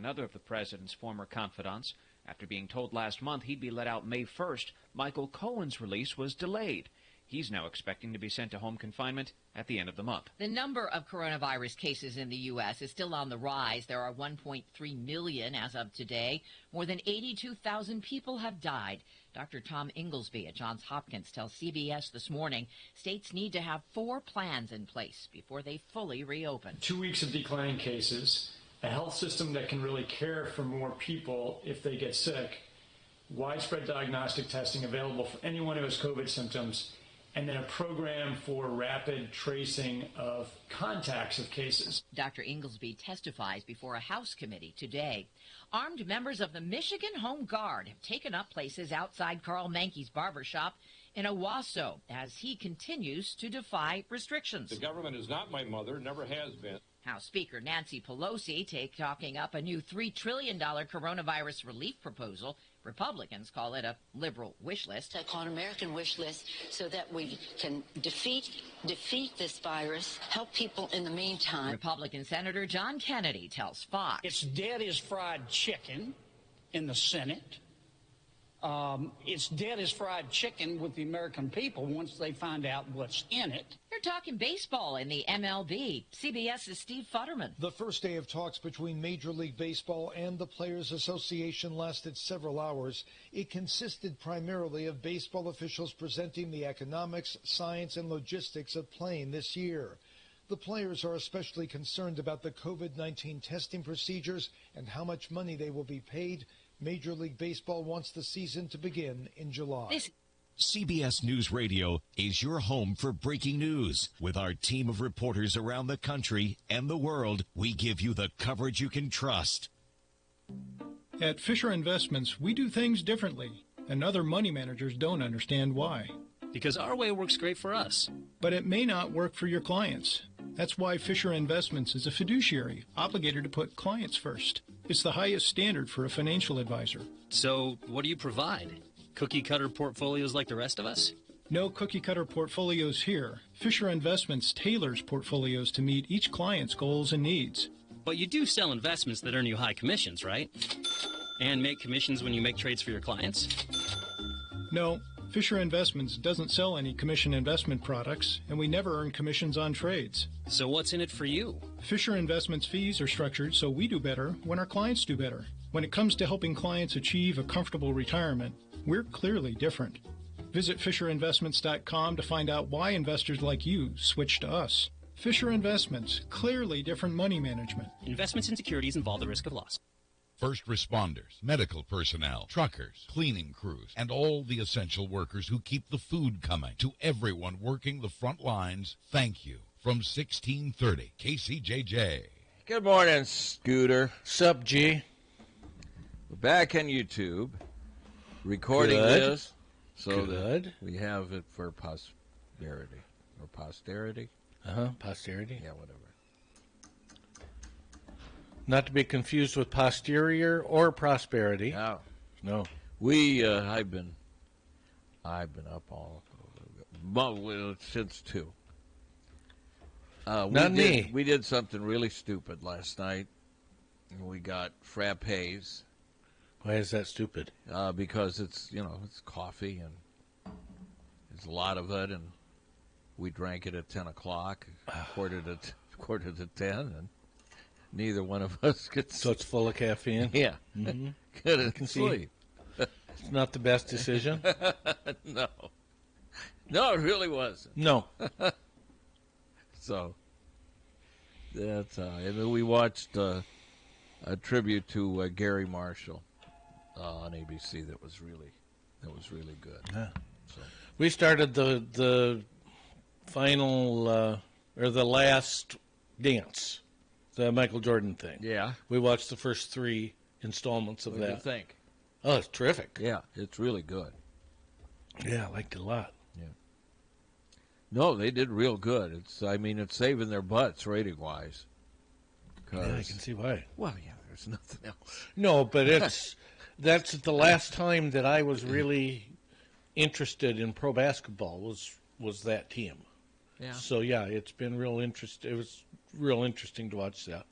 another of the president's former confidants. After being told last month he'd be let out May 1st, Michael Cohen's release was delayed. He's now expecting to be sent to home confinement at the end of the month. The number of coronavirus cases in the U.S. is still on the rise. There are 1.3 million as of today. More than 82,000 people have died. Dr. Tom Inglesby at Johns Hopkins tells CBS this morning states need to have 4 plans in place before they fully reopen. 2 weeks of declining cases, a health system that can really care for more people if they get sick, widespread diagnostic testing available for anyone who has COVID symptoms, and then a program for rapid tracing of contacts of cases. Dr. Inglesby testifies before a House committee today. Armed members of the Michigan Home Guard have taken up places outside Carl Mankey's barbershop in Owasso as he continues to defy restrictions. The government is not my mother, never has been. House Speaker Nancy Pelosi talking up a new $3 trillion coronavirus relief proposal. Republicans call it a liberal wish list. I call it an American wish list so that we can defeat this virus, help people in the meantime. Republican Senator John Kennedy tells Fox. It's dead as fried chicken in the Senate. It's dead as fried chicken with the American people once they find out what's in it. They're talking baseball in the MLB. CBS's Steve Futterman. The first day of talks between Major League Baseball and the Players Association lasted several hours. It consisted primarily of baseball officials presenting the economics, science, and logistics of playing this year. The players are especially concerned about the COVID-19 testing procedures and how much money they will be paid. Major League Baseball wants the season to begin in July. CBS News Radio is your home for breaking news. With our team of reporters around the country and the world, we give you the coverage you can trust. At Fisher Investments, we do things differently, and other money managers don't understand why. Because our way works great for us. But it may not work for your clients. That's why Fisher Investments is a fiduciary, obligated to put clients first. It's the highest standard for a financial advisor. So what do you provide? Cookie-cutter portfolios like the rest of us? No cookie-cutter portfolios here. Fisher Investments tailors portfolios to meet each client's goals and needs. But you do sell investments that earn you high commissions, right? And make commissions when you make trades for your clients? No, Fisher Investments doesn't sell any commission investment products, and we never earn commissions on trades. So what's in it for you? Fisher Investments fees are structured so we do better when our clients do better. When it comes to helping clients achieve a comfortable retirement, we're clearly different. Visit FisherInvestments.com to find out why investors like you switch to us. Fisher Investments, clearly different money management. Investments in securities involve the risk of loss. First responders, medical personnel, truckers, cleaning crews, and all the essential workers who keep the food coming. To everyone working the front lines, thank you. From 1630 KCJJ. Good morning, Scooter. Sup, G? We're back on YouTube, recording this so that we have it for posterity. Or posterity? Posterity? Yeah, whatever. Not to be confused with posterior or prosperity. No. I've been up all since 2. Not me. We did something really stupid last night. We got frappes. Why is that stupid? Because it's coffee and there's a lot of it, and we drank it at 10 o'clock, quarter to 10, and neither one of us could. So it's full of caffeine? Yeah. Mm-hmm. Couldn't sleep. It's not the best decision? No, it really wasn't. No. So that's and then we watched a tribute to Gary Marshall on ABC. That was really good. Yeah. So we started the final or the last dance, the Michael Jordan thing. Yeah. We watched the first 3 installments of that. What do you think? Oh, it's terrific. Yeah, it's really good. Yeah, I liked it a lot. Yeah. No, they did real good. It's saving their butts rating-wise. Yeah, I can see why. Well, yeah, there's nothing else. No, but that's the last time that I was really interested in pro basketball was that team. Yeah. So yeah, it's been real interest. It was real interesting to watch that.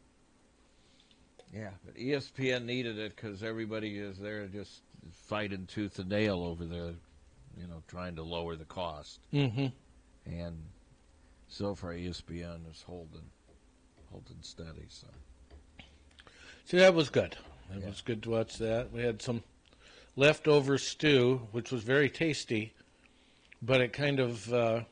Yeah, but ESPN needed it because everybody is there just fighting tooth and nail over there, trying to lower the cost. Mm-hmm. And so far, ESPN is holding steady. So, see, that was good. It was good to watch that. We had some leftover stew, which was very tasty, but it kind of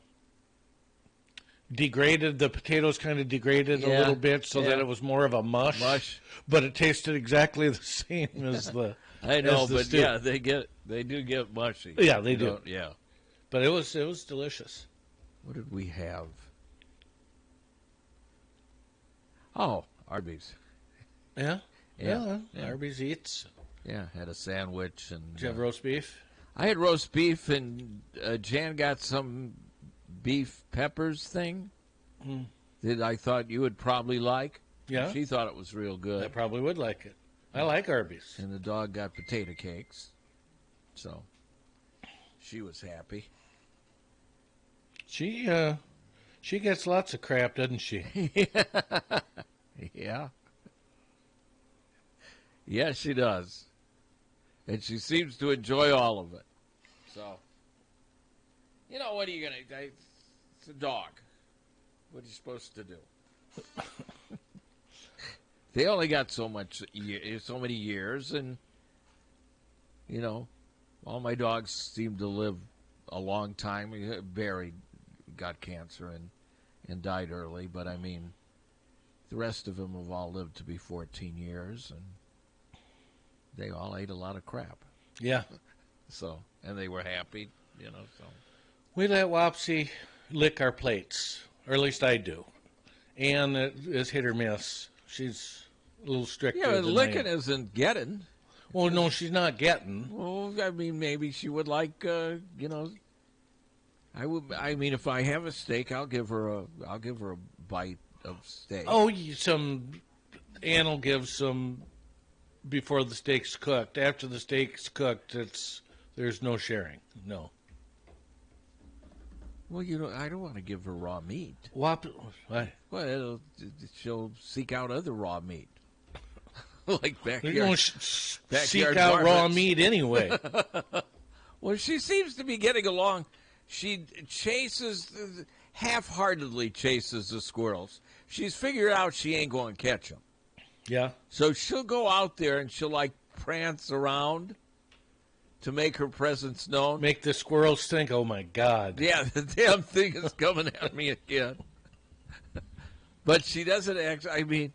degraded. The potatoes kind of degraded a little bit, so that it was more of a mush. But it tasted exactly the same as the. I know, but stew. they do get mushy. Yeah, they do. Yeah, but it was delicious. What did we have? Oh, Arby's. Yeah. Yeah. Arby's eats. Yeah, had a sandwich and. Did you have roast beef? I had roast beef, and Jan got some beef peppers thing that I thought you would probably like. Yeah. She thought it was real good. I probably would like it. I like Arby's. And the dog got potato cakes. So she was happy. She gets lots of crap, doesn't she? Yeah. Yeah, she does. And she seems to enjoy all of it. So, what are you going to do? It's a dog. What are you supposed to do? They only got so many years, and, all my dogs seem to live a long time. Barry got cancer and died early, but, I mean, the rest of them have all lived to be 14 years, and they all ate a lot of crap. Yeah. So, and they were happy, so. We let Wopsy lick our plates, or at least I do. And it is hit or miss. She's a little stricter Yeah, but than licking isn't getting. Well, no, she's not getting. Well, I mean, maybe she would like, I mean, if I have a steak, I'll give her a bite of steak. Oh, Ann will give some before the steak's cooked. After the steak's cooked, there's no sharing. No. Well, I don't want to give her raw meat. What? Well, she'll seek out other raw meat. Like backyard. You don't seek out raw meat anyway. Well, she seems to be getting along. She half-heartedly chases the squirrels. She's figured out she ain't going to catch them. Yeah. So she'll go out there and she'll, prance around to make her presence known. Make the squirrels think, oh, my God. Yeah, the damn thing is coming at me again. But she doesn't actually, I mean,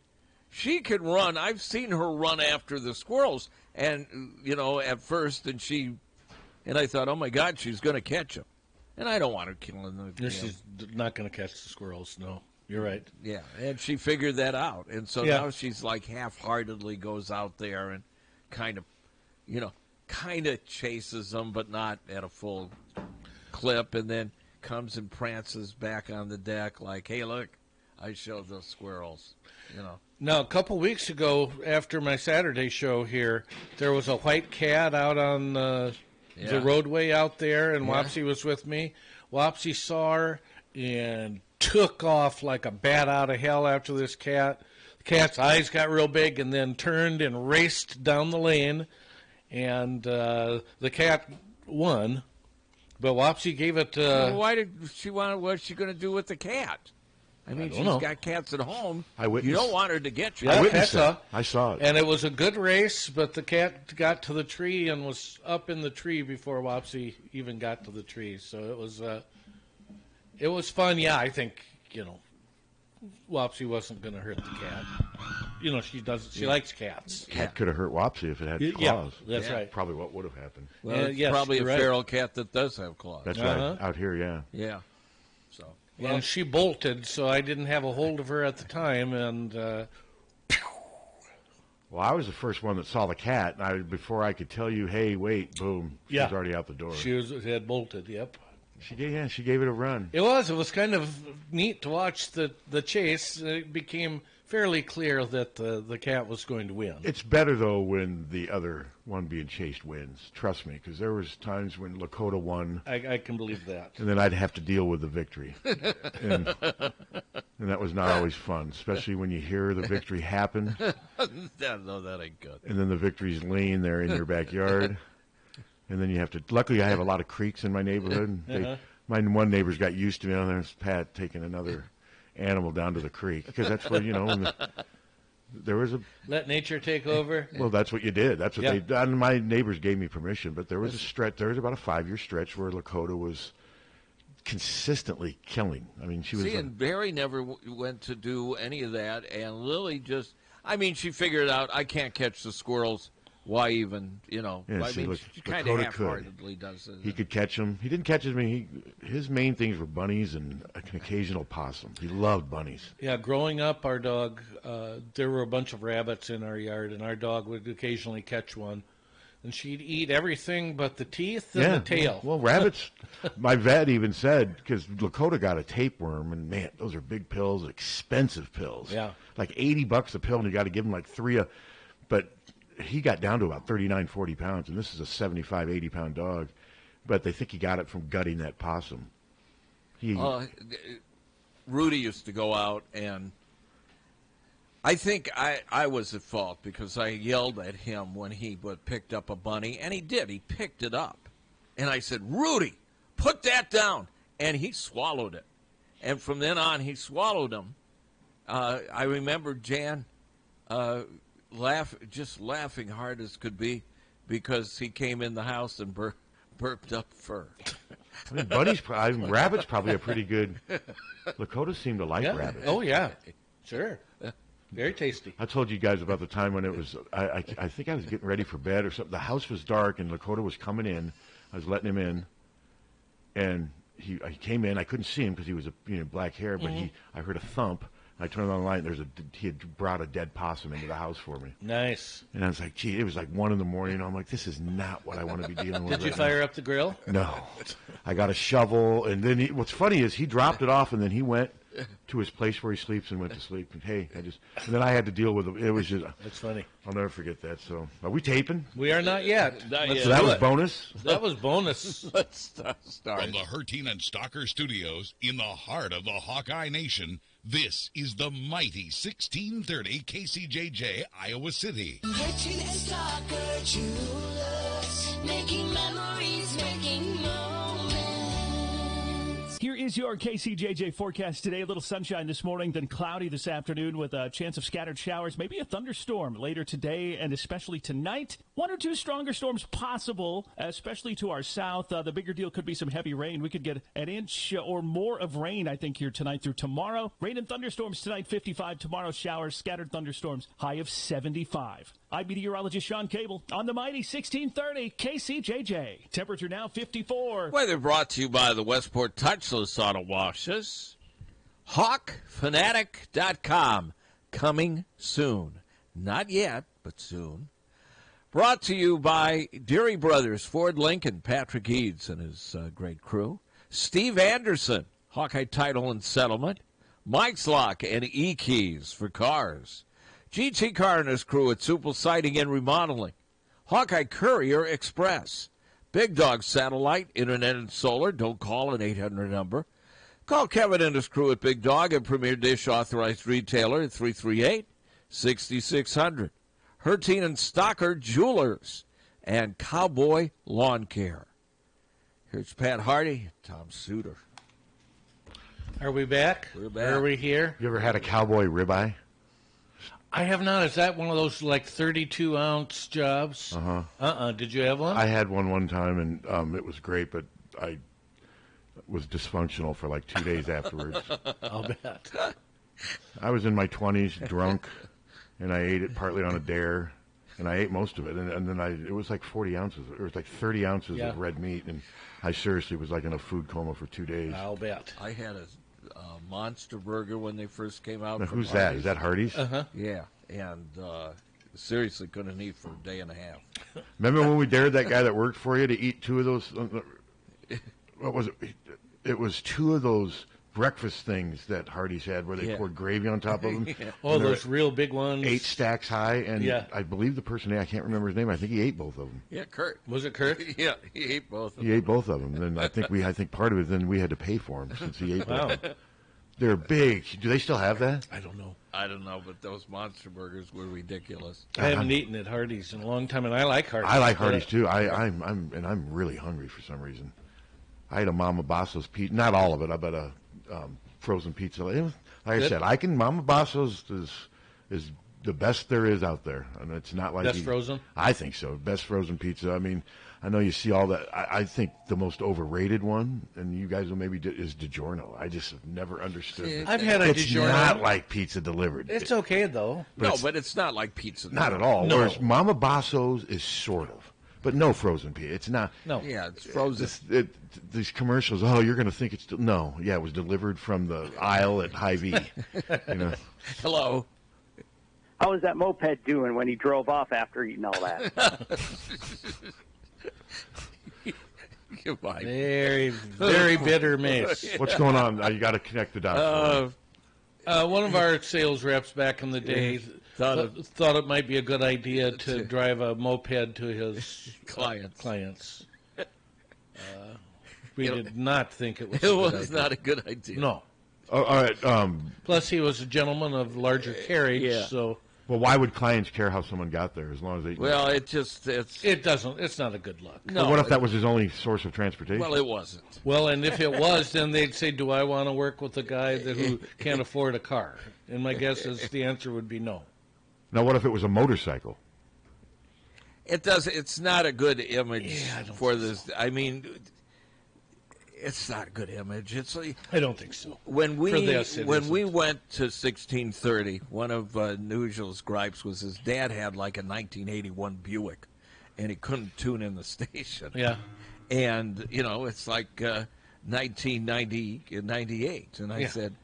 she can run. I've seen her run after the squirrels, and, at first, and I thought, oh, my God, she's going to catch them. And I don't want her killing them. She's not going to catch the squirrels, no. You're right. Yeah, and she figured that out. And so now she's half-heartedly goes out there and kind of chases them, but not at a full clip, and then comes and prances back on the deck like, hey, look, I showed those squirrels, Now, a couple weeks ago, after my Saturday show here, there was a white cat out on the roadway out there, and Wopsy was with me. Wopsy saw her and took off like a bat out of hell after this cat. The cat's eyes got real big and then turned and raced down the lane, and the cat won. But Wopsy gave it... why did she want? What's she going to do with the cat? I mean, she's got cats at home. You don't want her to get you. Yeah, I saw it. And it was a good race, but the cat got to the tree and was up in the tree before Wopsy even got to the tree. So it was fun. Yeah, I think, Wopsy wasn't going to hurt the cat. She likes cats. Cat could have hurt Wopsy if it had claws. Yeah, that's right. Probably what would have happened. Well, it's probably a feral cat that does have claws. That's right. Out here, yeah. Yeah. So. Well, and she bolted, so I didn't have a hold of her at the time, and... Well, I was the first one that saw the cat, and before I could tell you, hey, wait, boom, she was already out the door. She had bolted, yep. She gave it a run. It was kind of neat to watch the chase. It became fairly clear that the cat was going to win. It's better, though, when the other one being chased wins. Trust me, because there was times when Lakota won. I can believe that. And then I'd have to deal with the victory. And And that was not always fun, especially when you hear the victory happen. No, that ain't good. And then the victory's laying there in your backyard. And then you have to, luckily I have a lot of creeks in my neighborhood. My one neighbor's got used to me. There's Pat taking another animal down to the creek. Because that's where, there was a... Let nature take over? Well, that's what you did. That's what they done. My neighbors gave me permission. But there was a stretch, there was about a 5-year stretch where Lakota was consistently killing. I mean, she was... See, and Barry never went to do any of that. And Lily just... I mean, she figured out, I can't catch the squirrels. Why even, Yeah, I mean, she kind of half-heartedly does it. He could catch them. He didn't catch them. His main things were bunnies and an occasional possum. He loved bunnies. Yeah, growing up, our dog, there were a bunch of rabbits in our yard, and our dog would occasionally catch one. And she'd eat everything but the teeth and the tail. Well, rabbits, my vet even said, because Lakota got a tapeworm, and man, those are big pills, expensive pills. Yeah. Like $80 a pill, and you got to give them like 3 but he got down to about 39, 40 pounds, and this is a 75, 80-pound dog. But they think he got it from gutting that possum. Rudy used to go out, and I think I was at fault because I yelled at him when he picked up a bunny, and he did. He picked it up. And I said, Rudy, put that down. And he swallowed it. And from then on, he swallowed them. I remember Jan... just laughing hard as could be because he came in the house and burped up fur. I mean, rabbits probably are pretty good. Lakota seem to like rabbits. Oh, yeah. Sure. Very tasty. I told you guys about the time when it was, I think I was getting ready for bed or something. The house was dark and Lakota was coming in. I was letting him in. And he came in. I couldn't see him because he was black hair, but I heard a thump. I turned on the light, and he had brought a dead possum into the house for me. Nice. And I was like, gee, it was like 1 a.m. I'm like, this is not what I want to be dealing with. Did you fire up the grill? No. I got a shovel, and then what's funny is he dropped it off, and then he went to his place where he sleeps and went to sleep. And and then I had to deal with it. It was just... That's funny. I'll never forget that. So, are we taping? We are not yet. So that was bonus? That was bonus. Let's start. From the Harty and Stalker Studios in the heart of the Hawkeye Nation, this is the mighty 1630 KCJJ, Iowa City. Harty and Stalker Jewelers, making memories, making moments. Here is your KCJJ forecast today. A little sunshine this morning, then cloudy this afternoon with a chance of scattered showers, maybe a thunderstorm later today and especially tonight. 1 or 2 stronger storms possible, especially to our south. The bigger deal could be some heavy rain. We could get an inch or more of rain, I think, here tonight through tomorrow. Rain and thunderstorms tonight, 55. Tomorrow, showers, scattered thunderstorms, high of 75. I'm meteorologist Sean Cable on the mighty 1630 KCJJ. Temperature now 54. Weather brought to you by the Westport Touchless Auto Washes. HawkFanatic.com. Coming soon. Not yet, but soon. Brought to you by Deary Brothers, Ford Lincoln, Patrick Eads and his great crew. Steve Anderson, Hawkeye Title and Settlement. Mike's Lock and E-Keys for cars. GT Car and his crew at Supple Siding and Remodeling. Hawkeye Courier Express. Big Dog Satellite, Internet and Solar. Don't call an 800 number. Call Kevin and his crew at Big Dog and Premier Dish Authorized Retailer at 338-6600. Harty and Stalker Jewelers and Cowboy Lawn Care. Here's Pat Harty, Tom Suter. Are we back? We're back. Are we here? You ever had a cowboy ribeye? I have not. Is that one of those like 32-ounce jobs? Did you have one? I had one time, and it was great, but I was dysfunctional for like 2 days afterwards. I'll bet. I was in my 20s, drunk, and I ate it partly on a dare, and I ate most of it, and then it was like 40 ounces. It was like 30 ounces of red meat, and I seriously was like in a food coma for 2 days. I'll bet. I had a Monster Burger when they first came out. Now, who's that? Is that Harty's? Yeah, and seriously couldn't eat for a day and a half. Remember when we dared that guy that worked for you to eat 2 of those? What was it? It was 2 of those breakfast things that Harty's had where they poured gravy on top of them. Oh, those real big ones. 8 stacks high, and I believe the person, I can't remember his name, I think he ate both of them. Yeah, Kurt. Was it Kurt? Yeah, he ate both of them. He ate both of them. And I think part of it, then we had to pay for him since he ate both of them. They're big. Do they still have that? I don't know. I don't know, but those monster burgers were ridiculous. I haven't eaten at Harty's in a long time, and I like Harty's. I like Harty's too. I'm really hungry for some reason. I ate a Mama Basso's pizza. Not all of it. I bet a frozen pizza. Like I said, Mama Basso's is the best there is out there, and it's not like best frozen. I think so. Best frozen pizza. I mean, I know you see all that. I think the most overrated one, and you guys will maybe is DiGiorno. I just have never understood. I've had a DiGiorno. It's not like pizza delivered. It's okay though. But it's not like pizza. Not at all. No. Whereas Mama Basso's is sort of, but no frozen pizza. It's not. No. Yeah, it's frozen. These commercials. Oh, you're going to think it's no. Yeah, it was delivered from the aisle at Hy-Vee. You know. Hello. How was that moped doing when he drove off after eating all that? Goodbye. Very, very bitter mace. What's going on? You got to connect the dots. One of our sales reps back in the day thought it might be a good idea to drive a moped to his clients. We did not think it was. It was not a good idea. No. All right. Plus, he was a gentleman of larger carriage, so. Well, why would clients care how someone got there as long as they? Well, it doesn't. It's not a good look. No. Well, what if that was his only source of transportation? Well, it wasn't. Well, and if it was, then they'd say, "Do I want to work with a guy who can't afford a car?" And my guess is the answer would be no. Now, what if it was a motorcycle? It does. It's not a good image for this. So. I mean, it's not a good image. I don't think so. When we went to 1630, one of Nugel's gripes was his dad had like a 1981 Buick, and he couldn't tune in the station. Yeah. And it's like 1998, and I said,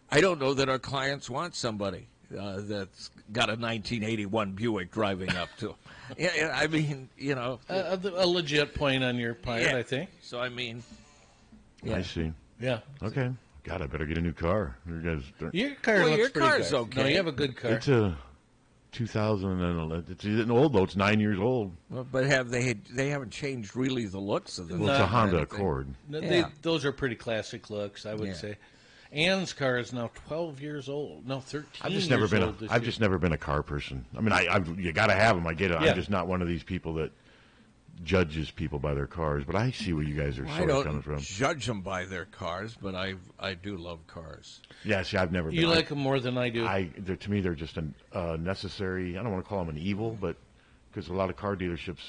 I don't know that our clients want somebody that's got a 1981 Buick driving up to them. Yeah, I mean, a legit point on your part, I think. So I mean. Yeah. I see. Yeah. Okay. God, I better get a new car. Your car looks pretty good. Okay. No, you have a good car. It's a 2011. It's old though. It's 9 years old. Well, but they haven't changed really the looks of them. Well, it's a Honda Accord. Those are pretty classic looks, I would say. Ann's car is now 12 years old. No, 13. I've just never been a car person. I mean, you got to have them. I get it. Yeah. I'm just not one of these people that judges people by their cars, but I see where you guys are sort of coming from. I don't judge them by their cars, but I do love cars. Yeah, see, I've never been. You like them more than I do. To me, they're just a necessary. I don't want to call them an evil, but because a lot of car dealerships,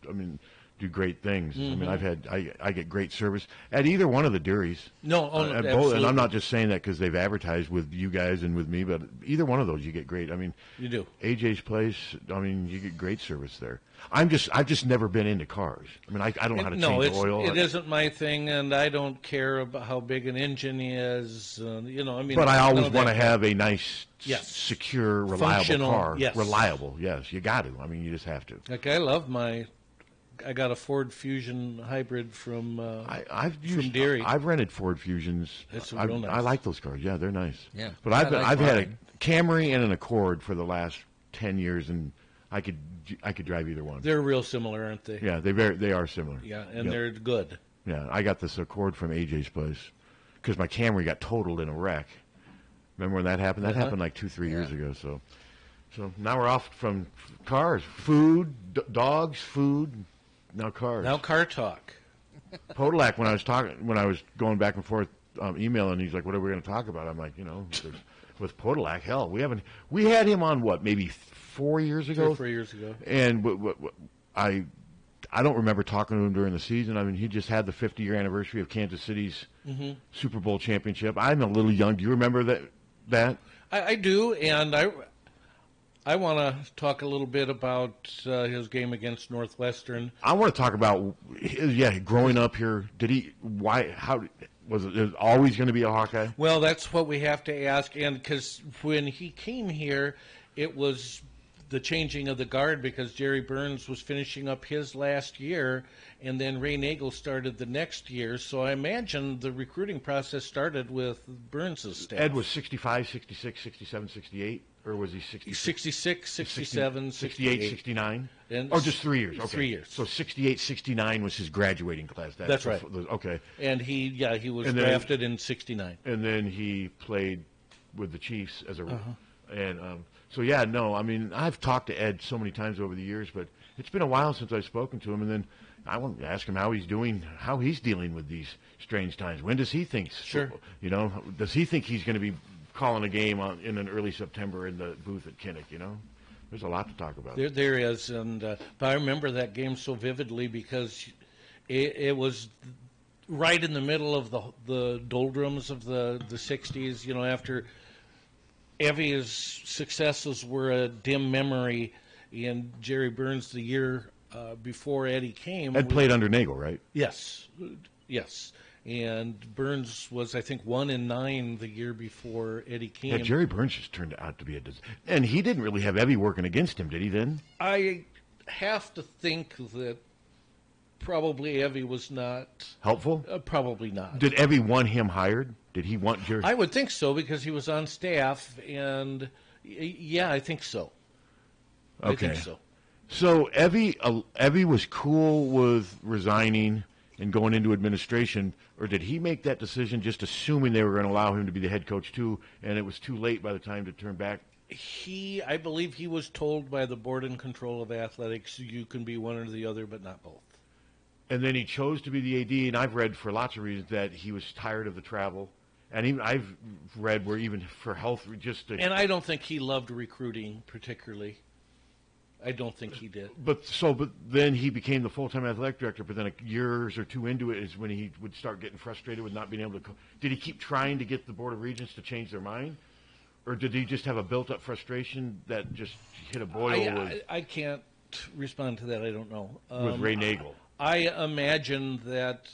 I mean, do great things. Mm-hmm. I mean, I get great service at either one of the Dairies. No, at both, and I'm not just saying that because they've advertised with you guys and with me, but either one of those you get great. I mean, you do. AJ's place. I mean, you get great service there. I've just never been into cars. I mean, I don't know how to change oil. It isn't my thing, and I don't care about how big an engine is. I mean, but I always want to have a nice, secure, reliable functional car. Yes. Reliable, yes, you got to. I mean, you just have to. Like I got a Ford Fusion hybrid from Dairy. I've rented Ford Fusions. It's real nice. I like those cars. Yeah, they're nice. Yeah, but I've had a Camry and an Accord for the last 10 years, and I could drive either one. They're real similar, aren't they? Yeah, they are similar. Yeah, and they're good. Yeah, I got this Accord from AJ's place because my Camry got totaled in a wreck. Remember when that happened? That happened like 2-3 years ago. So now we're off from cars, food, dogs, food. Now cars. Now car talk. Podolak, when I was going back and forth emailing, he's like, "What are we going to talk about?" I'm like, with Podolak, hell, we had him on maybe 4 years ago, 3 or 4 years ago, and I don't remember talking to him during the season. I mean, he just had the 50-year anniversary of Kansas City's Super Bowl championship. I'm a little young. Do you remember that? I do, and I want to talk a little bit about his game against Northwestern. I want to talk about, growing up here. How was it always going to be a Hawkeye? Well, that's what we have to ask, and because when he came here, it was the changing of the guard because Jerry Burns was finishing up his last year, and then Ray Nagel started the next year. So I imagine the recruiting process started with Burns' staff. Ed was 65, 66, 67, 68. Or was he 66? 66, 67, 68, 69? And or just 3 years? Okay. 3 years. So 68, 69 was his graduating class. That's right. Okay. And he was drafted in 69. And then he played with the Chiefs as a and so yeah, no, I mean, I've talked to Ed so many times over the years, but it's been a while since I've spoken to him, and then I want to ask him how he's doing, how he's dealing with these strange times. When does he think? Sure. You know, does he think he's going to be calling a game in an early September in the booth at Kinnick? You know, there's a lot to talk about. There is, and but I remember that game so vividly because it was right in the middle of the doldrums of the 60s. You know, after Evie's successes were a dim memory, and Jerry Burns the year before Eddie came. Ed played under Nagel, right? Yes. And Burns was, I think, 1-9 the year before Eddie came. Yeah, Jerry Burns just turned out to be and he didn't really have Evie working against him, did he? Then I have to think that probably Evie was not helpful. Probably not. Did Evie want him hired? Did he want Jerry? I would think so because he was on staff, and yeah, I think so. Okay. I think so. So Evie was cool with resigning and going into administration, or did he make that decision just assuming they were going to allow him to be the head coach too, and it was too late by the time to turn back? I believe he was told by the board in control of athletics, you can be one or the other, but not both. And then he chose to be the AD, and I've read for lots of reasons that he was tired of the travel. And even I've read where even for health, and I don't think he loved recruiting particularly. I don't think he did. But then he became the full-time athletic director. But then years or two into it is when he would start getting frustrated with not being able to. Did he keep trying to get the Board of Regents to change their mind, or did he just have a built-up frustration that just hit a boil? I can't respond to that. I don't know. With Ray Nagel, I imagine that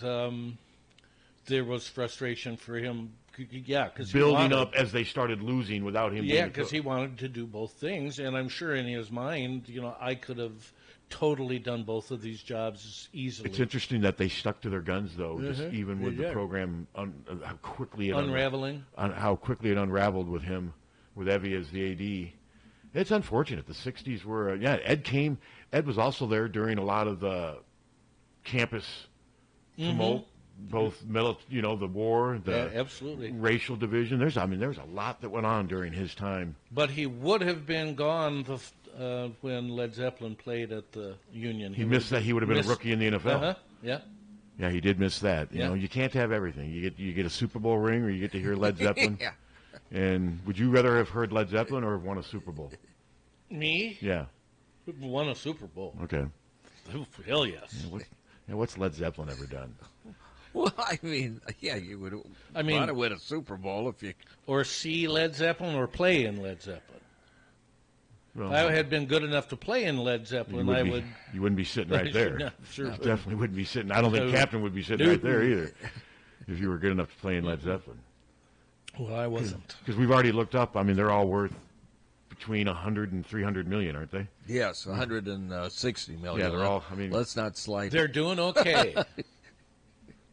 there was frustration for him. Yeah, because building up as they started losing without him. Yeah, because he wanted to do both things, and I'm sure in his mind, I could have totally done both of these jobs easily. It's interesting that they stuck to their guns, though, just even with the program, how quickly it unraveled with him, with Evie as the AD. It's unfortunate. The '60s were Ed was also there during a lot of the campus tumult. Both the war, absolutely racial division. There's a lot that went on during his time. But he would have been gone when Led Zeppelin played at the Union. He missed that. He would have been a rookie in the NFL. Yeah. Yeah, he did miss that. You know, you can't have everything. You get a Super Bowl ring, or you get to hear Led Zeppelin. Yeah. And would you rather have heard Led Zeppelin or have won a Super Bowl? Me? Yeah. Won a Super Bowl. Okay. Hell yes. What's Led Zeppelin ever done? Well, I mean, yeah, you would want to win a Super Bowl if you... Or see Led Zeppelin or play in Led Zeppelin. Well, if I had been good enough to play in Led Zeppelin, You wouldn't be sitting right there. No, sure. You definitely wouldn't be sitting. I don't think Captain would be sitting right there either if you were good enough to play in Led Zeppelin. Well, I wasn't. Because we've already looked up. I mean, they're all worth between 100 and 300 million, aren't they? Yes, 160 million. Yeah, they're all... I mean, let's not slight. They're doing okay.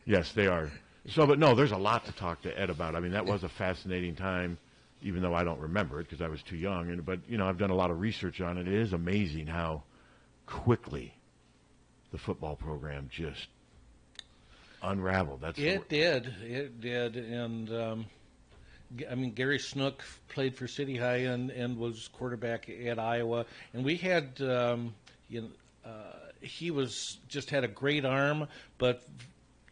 Yes, they are. So, but no, there's a lot to talk to Ed about. I mean, that was a fascinating time, even though I don't remember it because I was too young. But, I've done a lot of research on it. It is amazing how quickly the football program just unraveled. It did. And, Gary Snook played for City High and was quarterback at Iowa. And we had, he had a great arm, but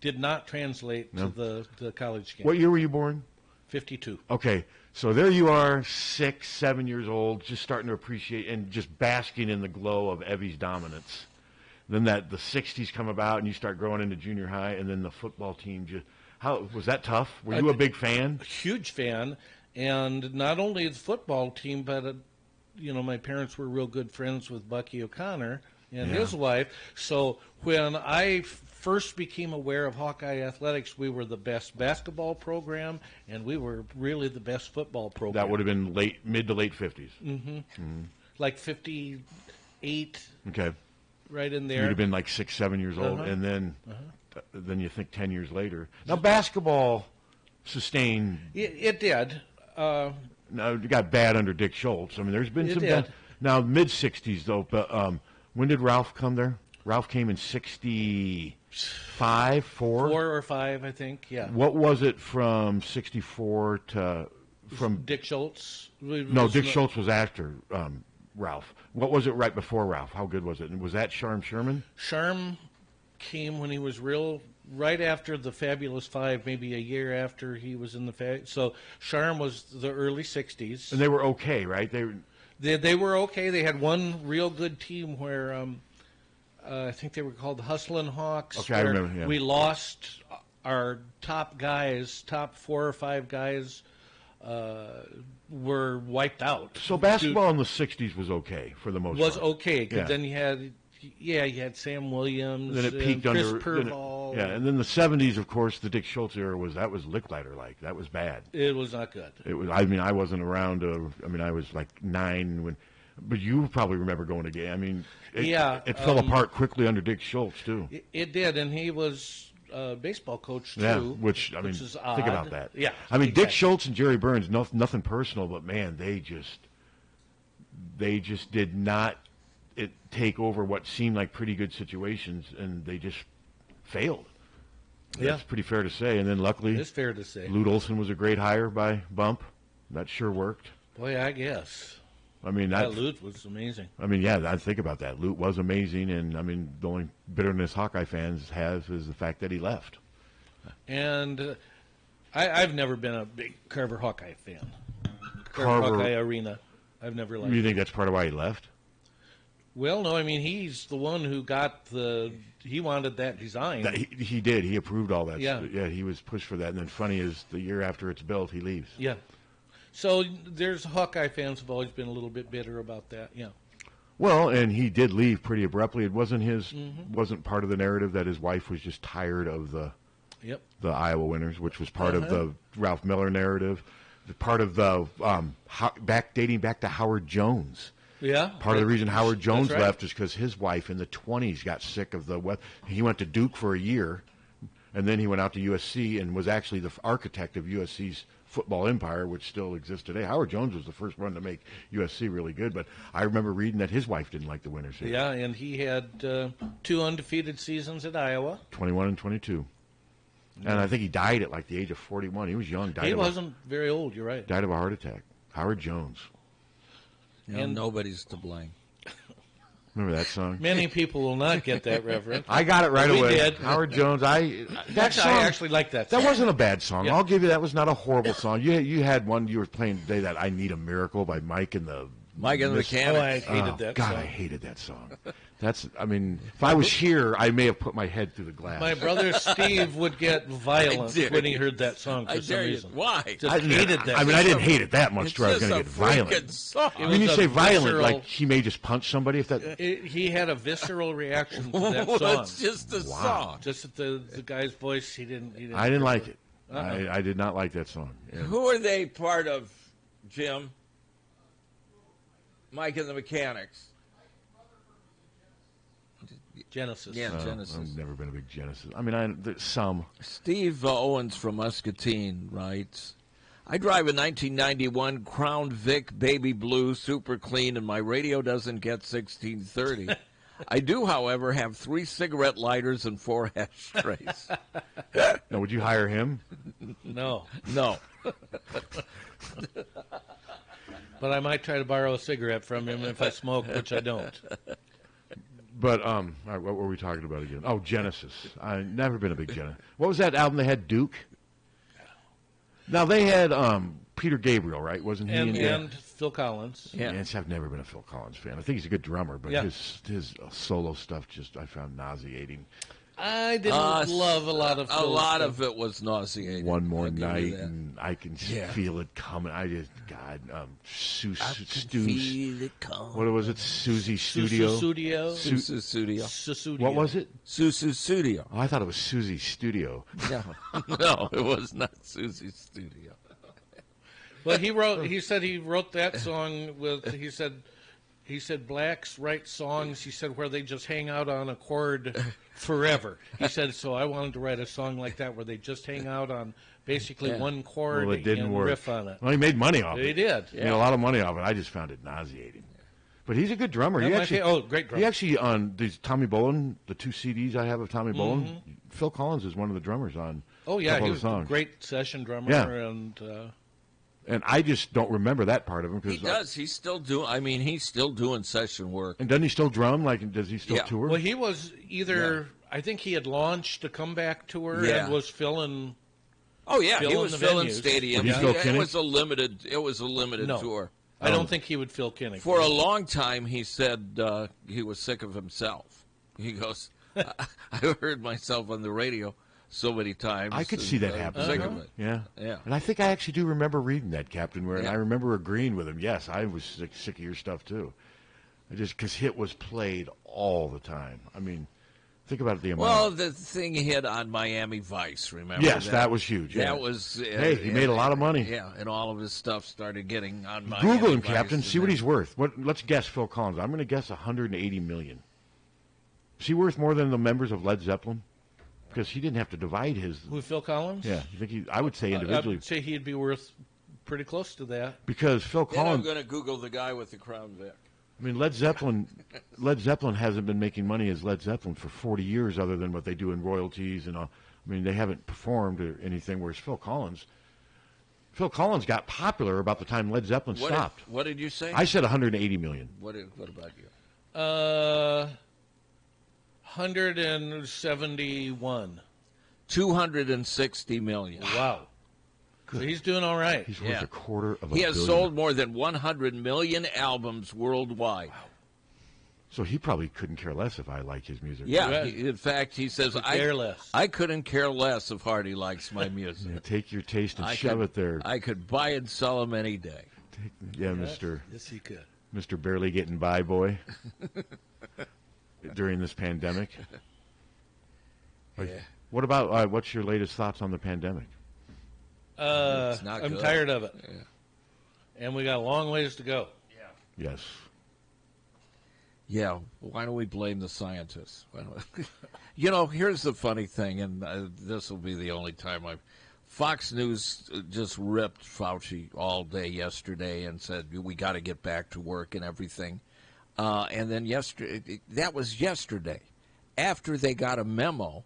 did not translate to the college game. What year were you born? 52. Okay, so there you are, 6, 7 years old, just starting to appreciate and just basking in the glow of Evie's dominance. Then the 60s come about, and you start growing into junior high, and then the football team how was that tough? Were you a big fan? A huge fan, and not only the football team, but my parents were real good friends with Bucky O'Connor and his wife. So when I first became aware of Hawkeye athletics, we were the best basketball program, and we were really the best football program. That would have been mid to late 50s. Mm-hmm. Like 58. Okay. Right in there. You'd have been like 6, 7 years old, and then you think 10 years later. Now basketball sustained. It did. Now, it got bad under Dick Schultz. I mean, there's been some bad. Now, mid-'60s, though. But when did Ralph come there? Ralph came in 65, 4? 4 or 5, I think, yeah. What was it from 64 to... from Dick Schultz? No, Dick Schultz was after Ralph. What was it right before Ralph? How good was it? And was that Sharm Sherman? Sharm came when he was right after the Fabulous Five, maybe a year after he was in the so Sharm was the early 60s. And they were okay, right? They were okay. They had one real good team where I think they were called the Hustlin' Hawks. Okay, I remember, yeah. We lost our top 4 or 5 guys were wiped out. So basketball in the 60s was okay for the most part. Was okay, because then you had Sam Williams, then it peaked Chris under Purval. and then the 70s, of course, the Dick Schultz era was Licklider-like. That was bad. It was not good. It was. I mean, I wasn't around. I was like 9 when. But you probably remember going to game. I mean, it fell apart quickly under Dick Schultz too. It did, and he was baseball coach too. Yeah, which is odd. think about that. Yeah, I mean, Dick Schultz and Jerry Burns, nothing personal, but man, they just did not take over what seemed like pretty good situations, and they just failed. Yeah. That's pretty fair to say. And then luckily, it's fair to say, Lute Olson was a great hire by Bump. That sure worked. Boy, I guess. I mean, Lute was amazing. I mean, yeah, I think about that. Lute was amazing, and I mean, the only bitterness Hawkeye fans have is the fact that he left. And I've never been a big Carver Hawkeye fan. Carver Hawkeye Arena. I've never liked. You think that's part of why he left? Well, no, I mean, he's the one who got he wanted that design. He did. He approved all that. Yeah. Yeah, he was pushed for that. And then funny is, the year after it's built, he leaves. Yeah. So there's Hawkeye fans have always been a little bit bitter about that. Yeah. Well, and he did leave pretty abruptly. It wasn't wasn't part of the narrative that his wife was just tired of the Iowa winners, which was part of the Ralph Miller narrative, part of the dating back to Howard Jones. Yeah. Part of the reason Howard Jones left is because his wife in the 20s got sick of the weather. He went to Duke for a year, and then he went out to USC and was actually the architect of USC's football empire, which still exists today. Howard Jones was the first one to make USC really good, but I remember reading that his wife didn't like the winners. Yeah, and he had 2 undefeated seasons at Iowa. 21 and 22. And I think he died at like the age of 41. He was young. He wasn't very old, you're right. Died of a heart attack. Howard Jones. And nobody's to blame. Remember that song? Many people will not get that reference. I got it right we away. Did. Howard Jones. I actually like that song. That wasn't a bad song. Yeah. I'll give you that was not a horrible song. You had one you were playing today, that I Need a Miracle by Mike and the Mechanics. Oh, I hated that God, song. I hated that song. If I was here, I may have put my head through the glass. My brother Steve would get violent when he heard that song for some reason. Why? Just hated that. I mean, I didn't hate it that much to where I was going to get violent. When you say violent, like he may just punch somebody. He had a visceral reaction to that song. Well, it's just a song. Just at the guy's voice, he didn't. I didn't like it. I did not like that song. Yeah. Who are they part of, Jim? Mike and the Mechanics. Genesis. Yeah, Genesis. I've never been a big Genesis. I mean, some. Steve Owens from Muscatine writes, I drive a 1991 Crown Vic Baby Blue super clean, and my radio doesn't get 1630. I do, however, have 3 cigarette lighters and 4 ashtrays. Now, would you hire him? No. No. But I might try to borrow a cigarette from him if I smoke, which I don't. But all right, what were we talking about again? Oh, Genesis. I've never been a big Genesis. What was that album they had? Duke. Now they had Peter Gabriel, right? Wasn't he? And Phil Collins. Yeah. I've never been a Phil Collins fan. I think he's a good drummer, but his solo stuff I found nauseating. I didn't love a lot of Phil. A lot of it was nauseating. One More Night, and I Can Feel It Coming. I just, God, feel it coming. What was it? Susie Studio? Susie Studio. What was it? Susie Studio. Oh, I thought it was Susie Studio. No, it was not Susie Studio. Well, he said he wrote that song with, he said He said blacks write songs, he said, where they just hang out on a chord forever. He said, so I wanted to write a song like that where they just hang out on basically one chord Well, it didn't and work. riff on it. Well, he made money off it. He did. He made a lot of money off it. I just found it nauseating. But he's a good drummer. Great drummer. He actually, on these Tommy Bolin, the 2 CDs I have of Tommy Bolin, Phil Collins is one of the drummers on Oh, yeah, a couple he of was the a songs. great session drummer. Yeah. And I just don't remember that part of him. He does. He's still doing. I mean, he's still doing session work. And doesn't he still drum? Like, does he still tour? Well, he was either. I think he had launched a comeback tour and was filling. Oh yeah, he was filling venues. stadiums. It was a limited. It was a limited No. tour. I don't think he would fill Kinnick. For a long time, he said he was sick of himself. He goes, I heard myself on the radio so many times. I could see that happening. Sick of it. Yeah. Yeah. And I think I actually do remember reading that, Captain, and I remember agreeing with him. Yes, I was sick of your stuff, too. Because Hit was played all the time. I mean, think about the amount. Well, the thing he hit on Miami Vice, remember? Yes, that was huge. Yeah. That was... hey, he made a lot of money. Yeah, and all of his stuff started getting on Miami Google him, Vice, Captain. See what he's worth. Let's guess Phil Collins. I'm going to guess $180 million. Is he worth more than the members of Led Zeppelin? Because he didn't have to divide his... Who, Phil Collins? Yeah, you think I would say individually. I would say he'd be worth pretty close to that. Because Phil Then I'm Collins... going to Google the guy with the Crown Vic. I mean, Led Zeppelin hasn't been making money as Led Zeppelin for 40 years other than what they do in royalties and all. I mean, they haven't performed or anything, whereas Phil Collins got popular about the time Led Zeppelin stopped. What did you say? I said $180 million. What about you? 171. $260 million. Wow. So he's doing all right. He's worth a quarter of a He has billion. sold more than 100 million albums worldwide. Wow. So he probably couldn't care less if I like his music. Yeah, in fact, he says, care less. I couldn't care less if Harty likes my music. Yeah, take your taste and shove it there. I could buy and sell them any day. Mr. Yes, he could. Mr. Barely Getting By Boy during this pandemic. Yeah. What about, what's your latest thoughts on the pandemic? I'm tired of it. Yeah. And we got a long ways to go. Yeah. Yes. Yeah, why don't we blame the scientists? You know, here's the funny thing, and this will be the only time Fox News just ripped Fauci all day yesterday and said, we got to get back to work and everything. And then that was yesterday, after they got a memo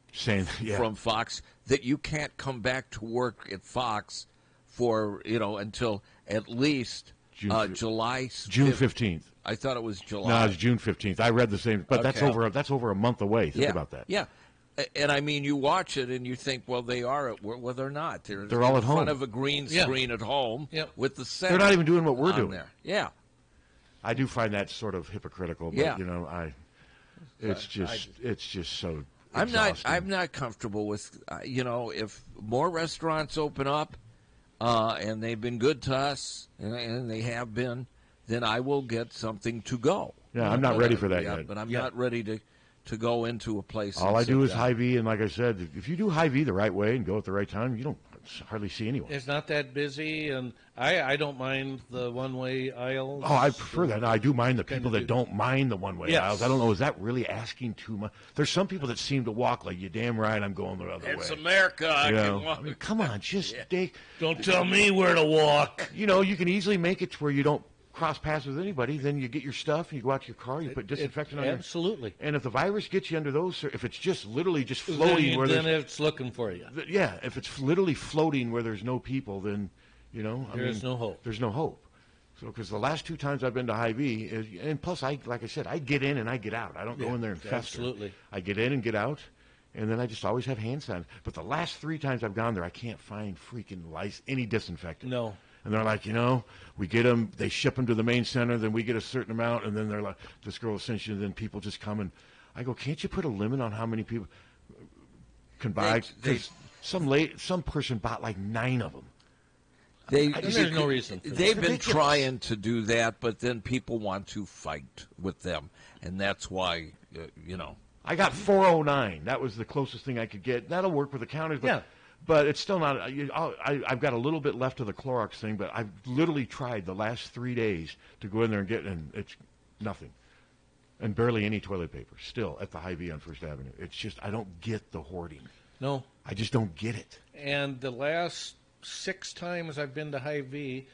from Fox that you can't come back to work at Fox for, until at least July 5th. June 15th. I thought it was July. No, it's June 15th. I read the same, but Okay. that's over a month away. Think about that. Yeah. And I mean, you watch it and you think, well, they are at work. Well, they're not. They're all in at home. front of a green screen at home with the Senate. They're not even doing what we're on doing. There. Yeah. I do find that sort of hypocritical, but it's just so exhausting. I'm not comfortable with if more restaurants open up and they've been good to us and they have been, then I will get something to go. Yeah, I'm not ready for that yet. But I'm not ready to go into a place. All I do is Hy-Vee, and like I said, if you do Hy-Vee the right way and go at the right time, you don't hardly see anyone. It's not that busy, and I don't mind the one-way aisles. Oh, I prefer that. Now, I do mind the people that don't mind the one-way aisles. I don't know, is that really asking too much? There's some people that seem to walk like, you're damn right, I'm going the other way. It's America. I can walk. I mean, come on, just don't tell me where to walk. You can easily make it to where you don't cross paths with anybody. Then you get your stuff, you go out to your car, you put disinfectant on. Absolutely. And if the virus gets you under those, if it's just literally just floating then it's looking for you. Yeah, if it's literally floating where there's no people, then there's no hope. There's no hope. So, because the last 2 times I've been to Hy-Vee, and plus, like I said, I get in and I get out. I don't go in there and fester. Absolutely. I get in and get out, and then I just always have hand sanitizer. But the last 3 times I've gone there, I can't find freaking any disinfectant. No. And they're like, we get them, they ship them to the main center, then we get a certain amount, and then they're like, this girl will send you, and then people just come and I go, can't you put a limit on how many people can buy? Because some person bought like 9 of them. There's no reason for that. They've been trying to do that, but then people want to fight with them, and that's why, I got 409. That was the closest thing I could get. That'll work with the counters, but it's still not. I've got a little bit left of the Clorox thing, but I've literally tried the last 3 days to go in there and get, and Nothing. And barely any toilet paper still at the Hy-Vee on First Avenue. It's just, I don't get the hoarding. No. I just don't get it. And the last 6 times I've been to Hy-Vee,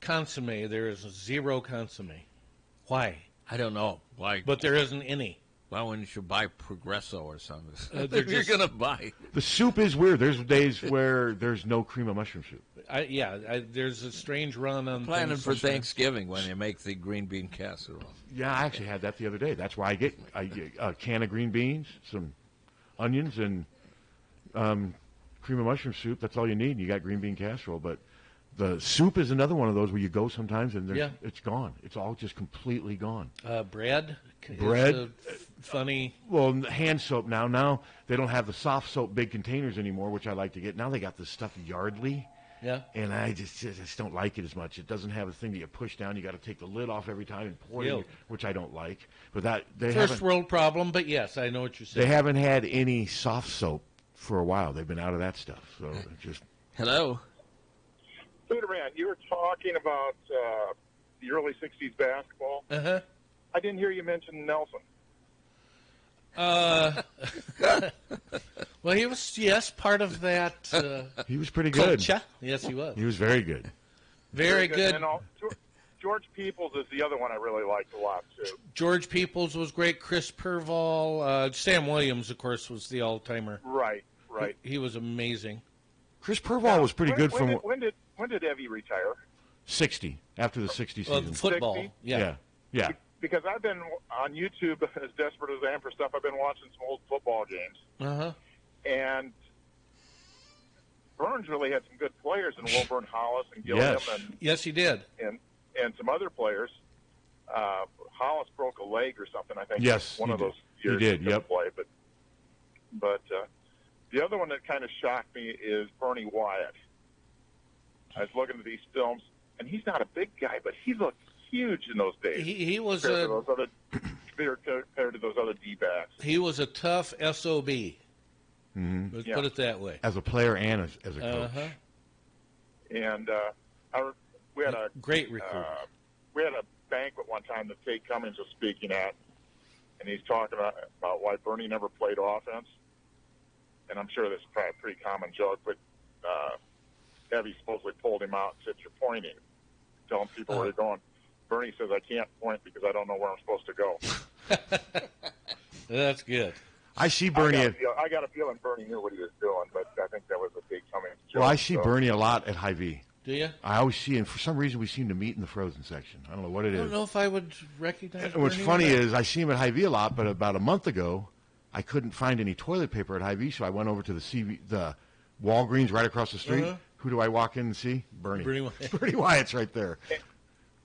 consomme, there is 0 consomme. Why? I don't know. Why? But there isn't any. Why wouldn't you buy Progresso or something? They're You're just- going to buy. The soup is weird. There's days where there's no cream of mushroom soup. There's a strange run on Planning things for sometimes. Thanksgiving when you make the green bean casserole. Yeah, I actually had that the other day. That's why I get a can of green beans, some onions, and cream of mushroom soup. That's all you need. And you got green bean casserole. But the soup is another one of those where you go sometimes and it's gone. It's all just completely gone. Bread. Bread. Is funny. Well, hand soap now. Now they don't have the soft soap big containers anymore, which I like to get. Now they got this stuff Yardley. Yeah. And I just don't like it as much. It doesn't have a thing that you push down. You got to take the lid off every time and pour it, which I don't like. But that they First world problem, but yes, I know what you're saying. They haven't had any soft soap for a while. They've been out of that stuff. So just hello. Suter, man, you were talking about the early '60s basketball. Uh-huh. I didn't hear you mention Nelson. Well, he was, part of that. He was pretty good. Culture. Yes, he was. He was very good. Very good. And George Peoples is the other one I really liked a lot, too. George Peoples was great. Chris Purval. Sam Williams, of course, was the all-timer. Right. He was amazing. Chris Purval was pretty good from... When did Evie retire? 60, after the 60 season. Football. 60? Yeah. Because I've been on YouTube, as desperate as I am for stuff, I've been watching some old football games. Uh-huh. And Burns really had some good players in Wilburn Hollis and Gilliam. Yes, he did. And some other players. Hollis broke a leg or something, I think. Yes, one of those he years did. he couldn't play. But the other one that kind of shocked me is Bernie Wyatt. I was looking at these films, and he's not a big guy, but he looked huge in those days. He was compared to those other D-backs. He was a tough SOB. Mm-hmm. Let's put it that way. As a player and as a coach. Uh-huh. And we had a great recruit. We had a banquet one time that Tate Cummings was speaking at, and he's talking about why Bernie never played offense. And I'm sure this is probably a pretty common joke, but Evie supposedly pulled him out and said, "You're pointing, telling people where you're going." Bernie says, "I can't point because I don't know where I'm supposed to go." That's good. I see Bernie. I got a feeling Bernie knew what he was doing, but I think that was a big Cummings joke. Well, I see Bernie a lot at Hy-Vee. Do you? I always see, and for some reason we seem to meet in the frozen section. I don't know what it is. I don't know if I would recognize What's Bernie funny or not. is I see him at Hy-Vee a lot, but about a month ago, I couldn't find any toilet paper at Hy-Vee, so I went over to the Walgreens right across the street. Uh-huh. Who do I walk in and see? Bernie. Bernie Wyatt. Bernie Wyatt's right there.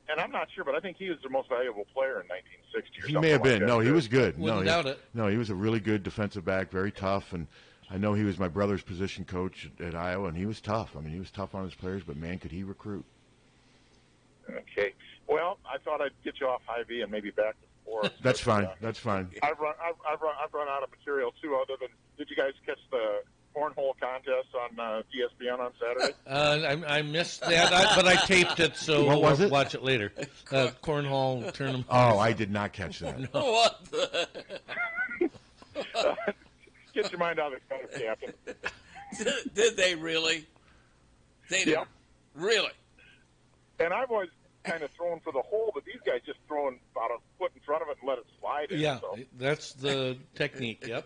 And I'm not sure, but I think he was the most valuable player in 1960 or He something may have like been. that, No, he too. was good. Wouldn't doubt it. No, he was a really good defensive back, very tough, and I know he was my brother's position coach at Iowa, and he was tough. I mean, he was tough on his players, but man, could he recruit. Okay. Well, I thought I'd get you off Hy-Vee and maybe back to sports. That's fine. That's fine. I've run out of material too. Other than, did you guys catch the cornhole contest on ESPN on Saturday? I missed that, but I taped it, so What was we'll it? watch it later. Cornhole tournament. Oh, I did not catch that. No. What the? Get your mind out of the gutter, Captain. Did they really? They did. Yep. Really? And I've always kind of thrown for the hole, but these guys just throwing about a foot in front of it and let it slide in. Yeah, So. that's the technique. Yep.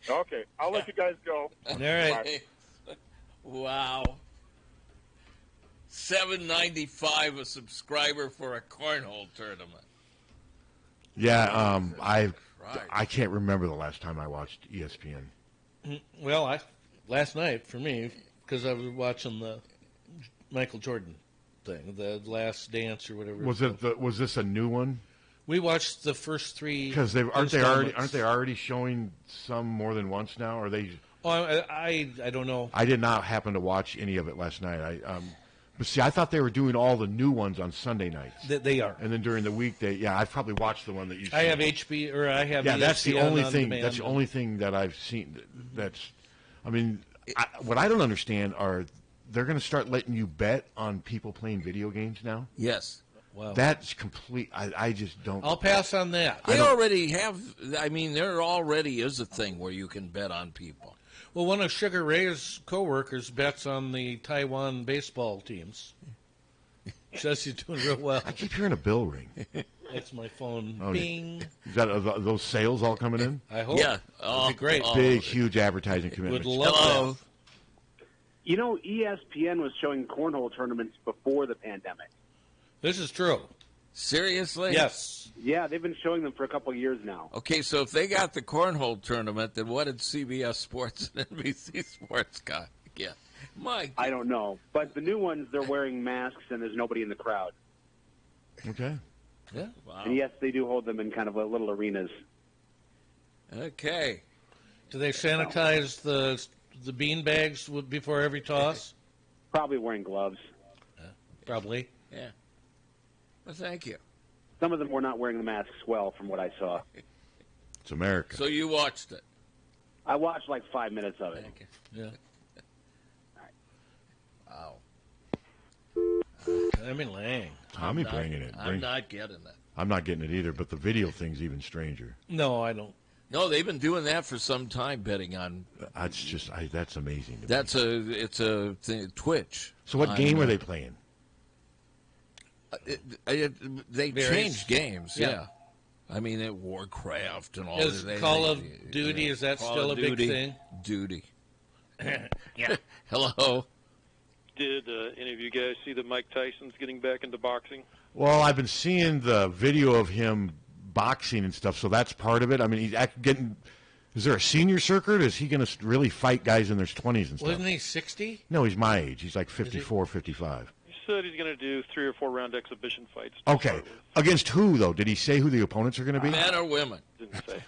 Okay, I'll let you guys go. All right. Wow. $7.95 a subscriber for a cornhole tournament. Yeah, I can't remember the last time I watched ESPN. Well, last night for me, because I was watching the Michael Jordan thing, the Last Dance or whatever. Was this a new one? We watched the first three. Because aren't they already showing some more than once now? Or are they? Oh, I don't know. I did not happen to watch any of it last night. But see, I thought they were doing all the new ones on Sunday nights. They are. And then during the week, I've probably watched the one that you. I have HB or I have. Yeah, that's the ESPN only on thing. demand. That's the only thing that I've seen. What I don't understand are they're going to start letting you bet on people playing video games now. Yes. Wow. That's complete. I just don't. I'll pass on that. They already have. I mean, there already is a thing where you can bet on people. Well, one of Sugar Ray's coworkers bets on the Taiwan baseball teams. Says he's doing real well. I keep hearing a bell ring. That's my phone. Oh, Bing. Is that are those sales all coming in? I hope. Yeah. That'd be great. Big, huge advertising commitments. Would love that. You know, ESPN was showing cornhole tournaments before the pandemic. This is true. Seriously? Yes. Yeah, they've been showing them for a couple of years now. Okay, so if they got the cornhole tournament, then what did CBS Sports and NBC Sports got? Yeah. I don't know. But the new ones, they're wearing masks and there's nobody in the crowd. Okay. Yeah. Wow. And yes, they do hold them in kind of little arenas. Okay. Do they sanitize the bean bags before every toss? Probably wearing gloves. Probably. Yeah. Well, thank you. Some of them were not wearing the masks well, from what I saw. It's America. So you watched it? I watched like 5 minutes of it. Yeah. Wow. Tommy Lang. Tommy bringing it. I'm not getting it. I'm not getting it either, but the video thing's even stranger. No, I don't. No, they've been doing that for some time, betting on. That's just that's amazing. It's a thing, Twitch. So what game are they playing? They changed games. Yeah. I mean, Warcraft and all. Is Call of Duty? Is that Call still of a big Duty, thing? Duty. Yeah. Hello. Did any of you guys see that Mike Tyson's getting back into boxing? Well, I've been seeing the video of him boxing and stuff, so that's part of it. I mean, he's getting. Is there a senior circuit? Is he going to really fight guys in their 20s and stuff? Wasn't he 60? No, he's my age. He's like 54, 55. He said he's going to do 3 or 4 round exhibition fights. Okay. Against who, though? Did he say who the opponents are going to be? Men or women? Didn't say.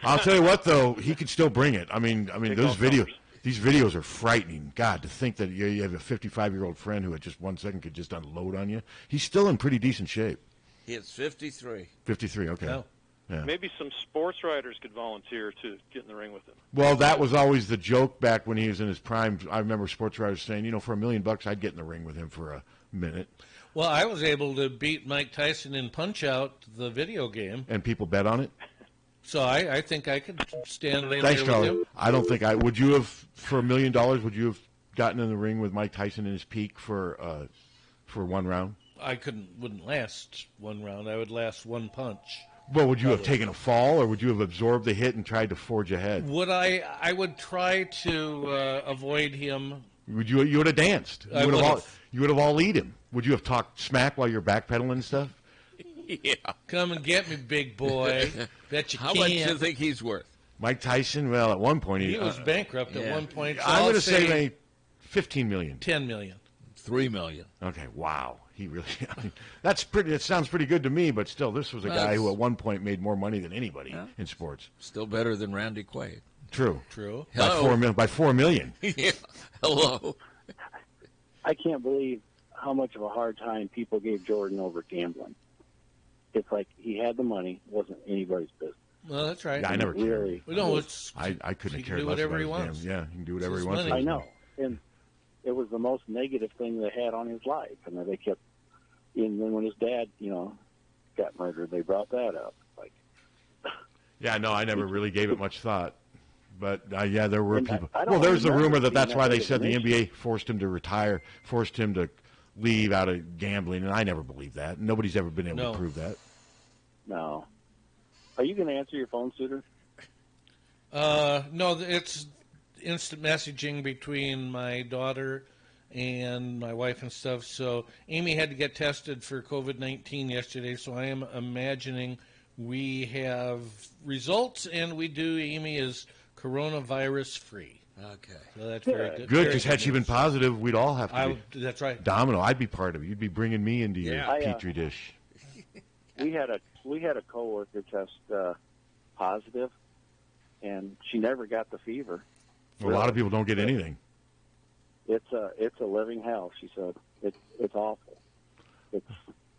I'll tell you what, though, he could still bring it. I mean, those videos. These videos are frightening. God, to think that you have a 55-year-old friend who at just 1 second could just unload on you. He's still in pretty decent shape. He is 53. 53, okay. No. Yeah. Maybe some sports writers could volunteer to get in the ring with him. Well, that was always the joke back when he was in his prime. I remember sports writers saying, for $1 million, I'd get in the ring with him for a minute. Well, I was able to beat Mike Tyson in Punch-Out, the video game. And people bet on it? So I think I could stand there Thanks, with Charlie. him. I don't think I would. You have for $1 million? Would you have gotten in the ring with Mike Tyson in his peak for 1 round? I wouldn't last 1 round. I would last 1 punch. Well, would you have taken a fall, or would you have absorbed the hit and tried to forge ahead? Would I would try to avoid him. You would have danced. You would have all eat him. Would you have talked smack while you're backpedaling and stuff? Yeah. Come and get me, big boy. Bet you How can't. much do you think he's worth? Mike Tyson, well, at one point He was bankrupt at one point. So I'm I'll going to say say $15 million. $10 million. $3 million. Okay, wow. He really. I mean, that's pretty. It sounds pretty good to me, but still, this was a guy who at one point made more money than anybody in sports. Still better than Randy Quaid. True. Hello. By 4 million. Yeah. Hello. I can't believe how much of a hard time people gave Jordan over gambling. It's like he had the money, wasn't anybody's business. Well, that's right. Yeah, I never cared. Well, no, it's I couldn't he care can do less whatever about he his wants. damn- Yeah, he can do whatever It's he his wants. money. I know, and it was the most negative thing they had on his life. And then they kept, and then when his dad, got murdered, they brought that up. Like, Yeah, no, I never really gave it much thought. But, yeah, there were And people. I don't Well, there's the remember rumor that seeing that's that why they big of said an the issue. NBA forced him to retire, forced him to leave out of gambling, and I never believed that. Nobody's ever been able No. to prove that. no. Are you going to answer your phone, Suter? No, it's instant messaging between my daughter and my wife and stuff. So Amy had to get tested for COVID-19 yesterday, so I am imagining we have results, and Amy is coronavirus free. Okay. So that's very good. Good, Very because had she been news. positive, we'd all have to be. That's right. Domino, I'd be part of it. You'd be bringing me into your Yeah. petri dish. We had a coworker test positive, and she never got the fever. A lot of people don't get anything. It's a living hell. She said it's awful. It's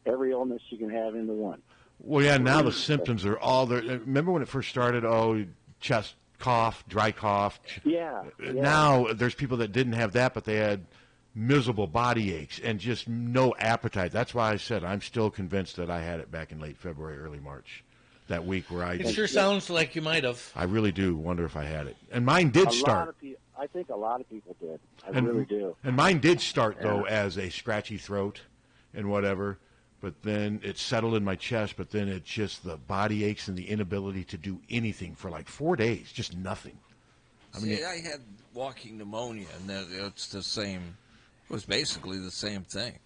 every illness you can have into one. Well, yeah, now the symptoms are all there. Remember when it first started? Oh, chest cough, dry cough. Yeah. Now there's people that didn't have that, but they had miserable body aches and just no appetite. That's why I said I'm still convinced that I had it back in late February, early March, that week where I... It sure sounds like you might have. I really do wonder if I had it. And mine did start. I think a lot of people did. I really do. And mine did start, though, as a scratchy throat and whatever, but then it settled in my chest, but then it just, the body aches and the inability to do anything for like 4 days, just nothing. I mean, I had walking pneumonia, and it's the same. It was basically the same thing.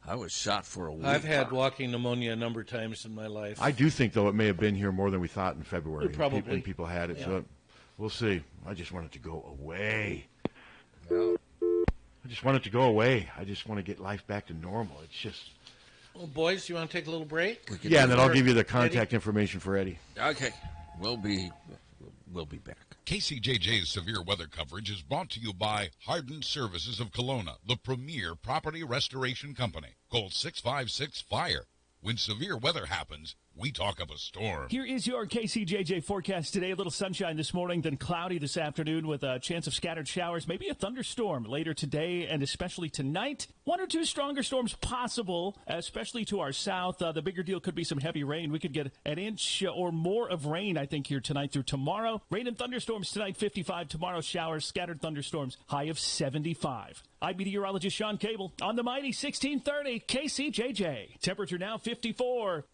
I was shot for a week. I've had walking pneumonia a number of times in my life. I do think, though, it may have been here more than we thought in February. Probably. And people had it, Yeah. so we'll see. I just want it to go away. Yeah. I just want it to go away. I just want to get life back to normal. It's just... Well, boys, you want to take a little break? Yeah, and then I'll give you the contact information for Eddie. Okay. We'll be back. KCJJ's severe weather coverage is brought to you by Hardin Services of Kelowna, the premier property restoration company. Call 656-FIRE. When severe weather happens, we talk of a storm. Here is your KCJJ forecast today. A little sunshine this morning, then cloudy this afternoon with a chance of scattered showers, maybe a thunderstorm later today and especially tonight. 1 or 2 stronger storms possible, especially to our south. The bigger deal could be some heavy rain. We could get an inch or more of rain, I think, here tonight through tomorrow. Rain and thunderstorms tonight, 55. Tomorrow, showers, scattered thunderstorms, high of 75. I'm meteorologist Sean Cable on the mighty 1630 KCJJ. Temperature now 54.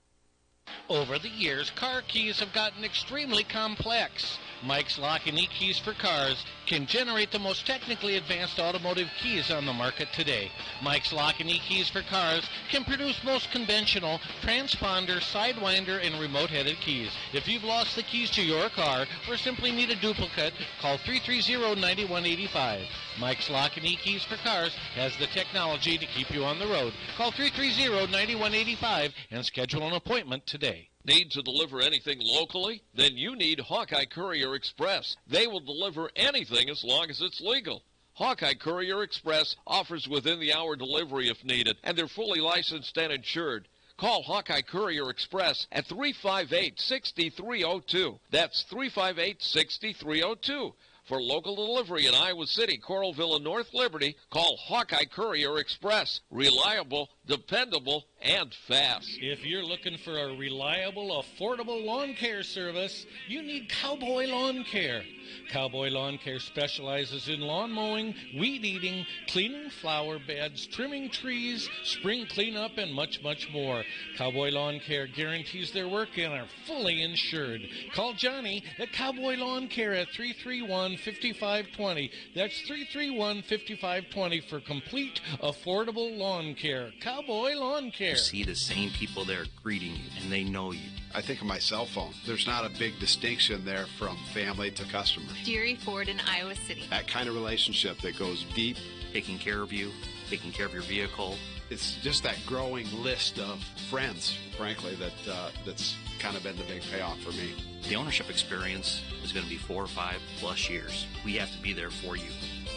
Over the years, car keys have gotten extremely complex. Mike's Lock and E-Keys for Cars can generate the most technically advanced automotive keys on the market today. Mike's Lock and E-Keys for Cars can produce most conventional transponder, sidewinder, and remote-headed keys. If you've lost the keys to your car or simply need a duplicate, call 330-9185. Mike's Lock and E-Keys for Cars has the technology to keep you on the road. Call 330-9185 and schedule an appointment today. Need to deliver anything locally? Then you need Hawkeye Courier Express. They will deliver anything as long as it's legal. Hawkeye Courier Express offers within-the-hour delivery if needed, and they're fully licensed and insured. Call Hawkeye Courier Express at 358-6302. That's 358-6302. For local delivery in Iowa City, Coralville, and North Liberty, call Hawkeye Courier Express. Reliable, dependable, and fast. If you're looking for a reliable, affordable lawn care service, you need Cowboy Lawn Care. Cowboy Lawn Care specializes in lawn mowing, weed eating, cleaning flower beds, trimming trees, spring cleanup, and much, much more. Cowboy Lawn Care guarantees their work and are fully insured. Call Johnny at Cowboy Lawn Care at 331-5520. That's 331-5520 for complete, affordable lawn care. Cowboy Lawn Care. You see the same people there greeting you, and they know you. I think of my cell phone. There's not a big distinction there from family to customers. Deary Ford in Iowa City. That kind of relationship that goes deep. Taking care of you, taking care of your vehicle. It's just that growing list of friends, frankly, that's kind of been the big payoff for me. The ownership experience is going to be 4 or 5 plus years. We have to be there for you.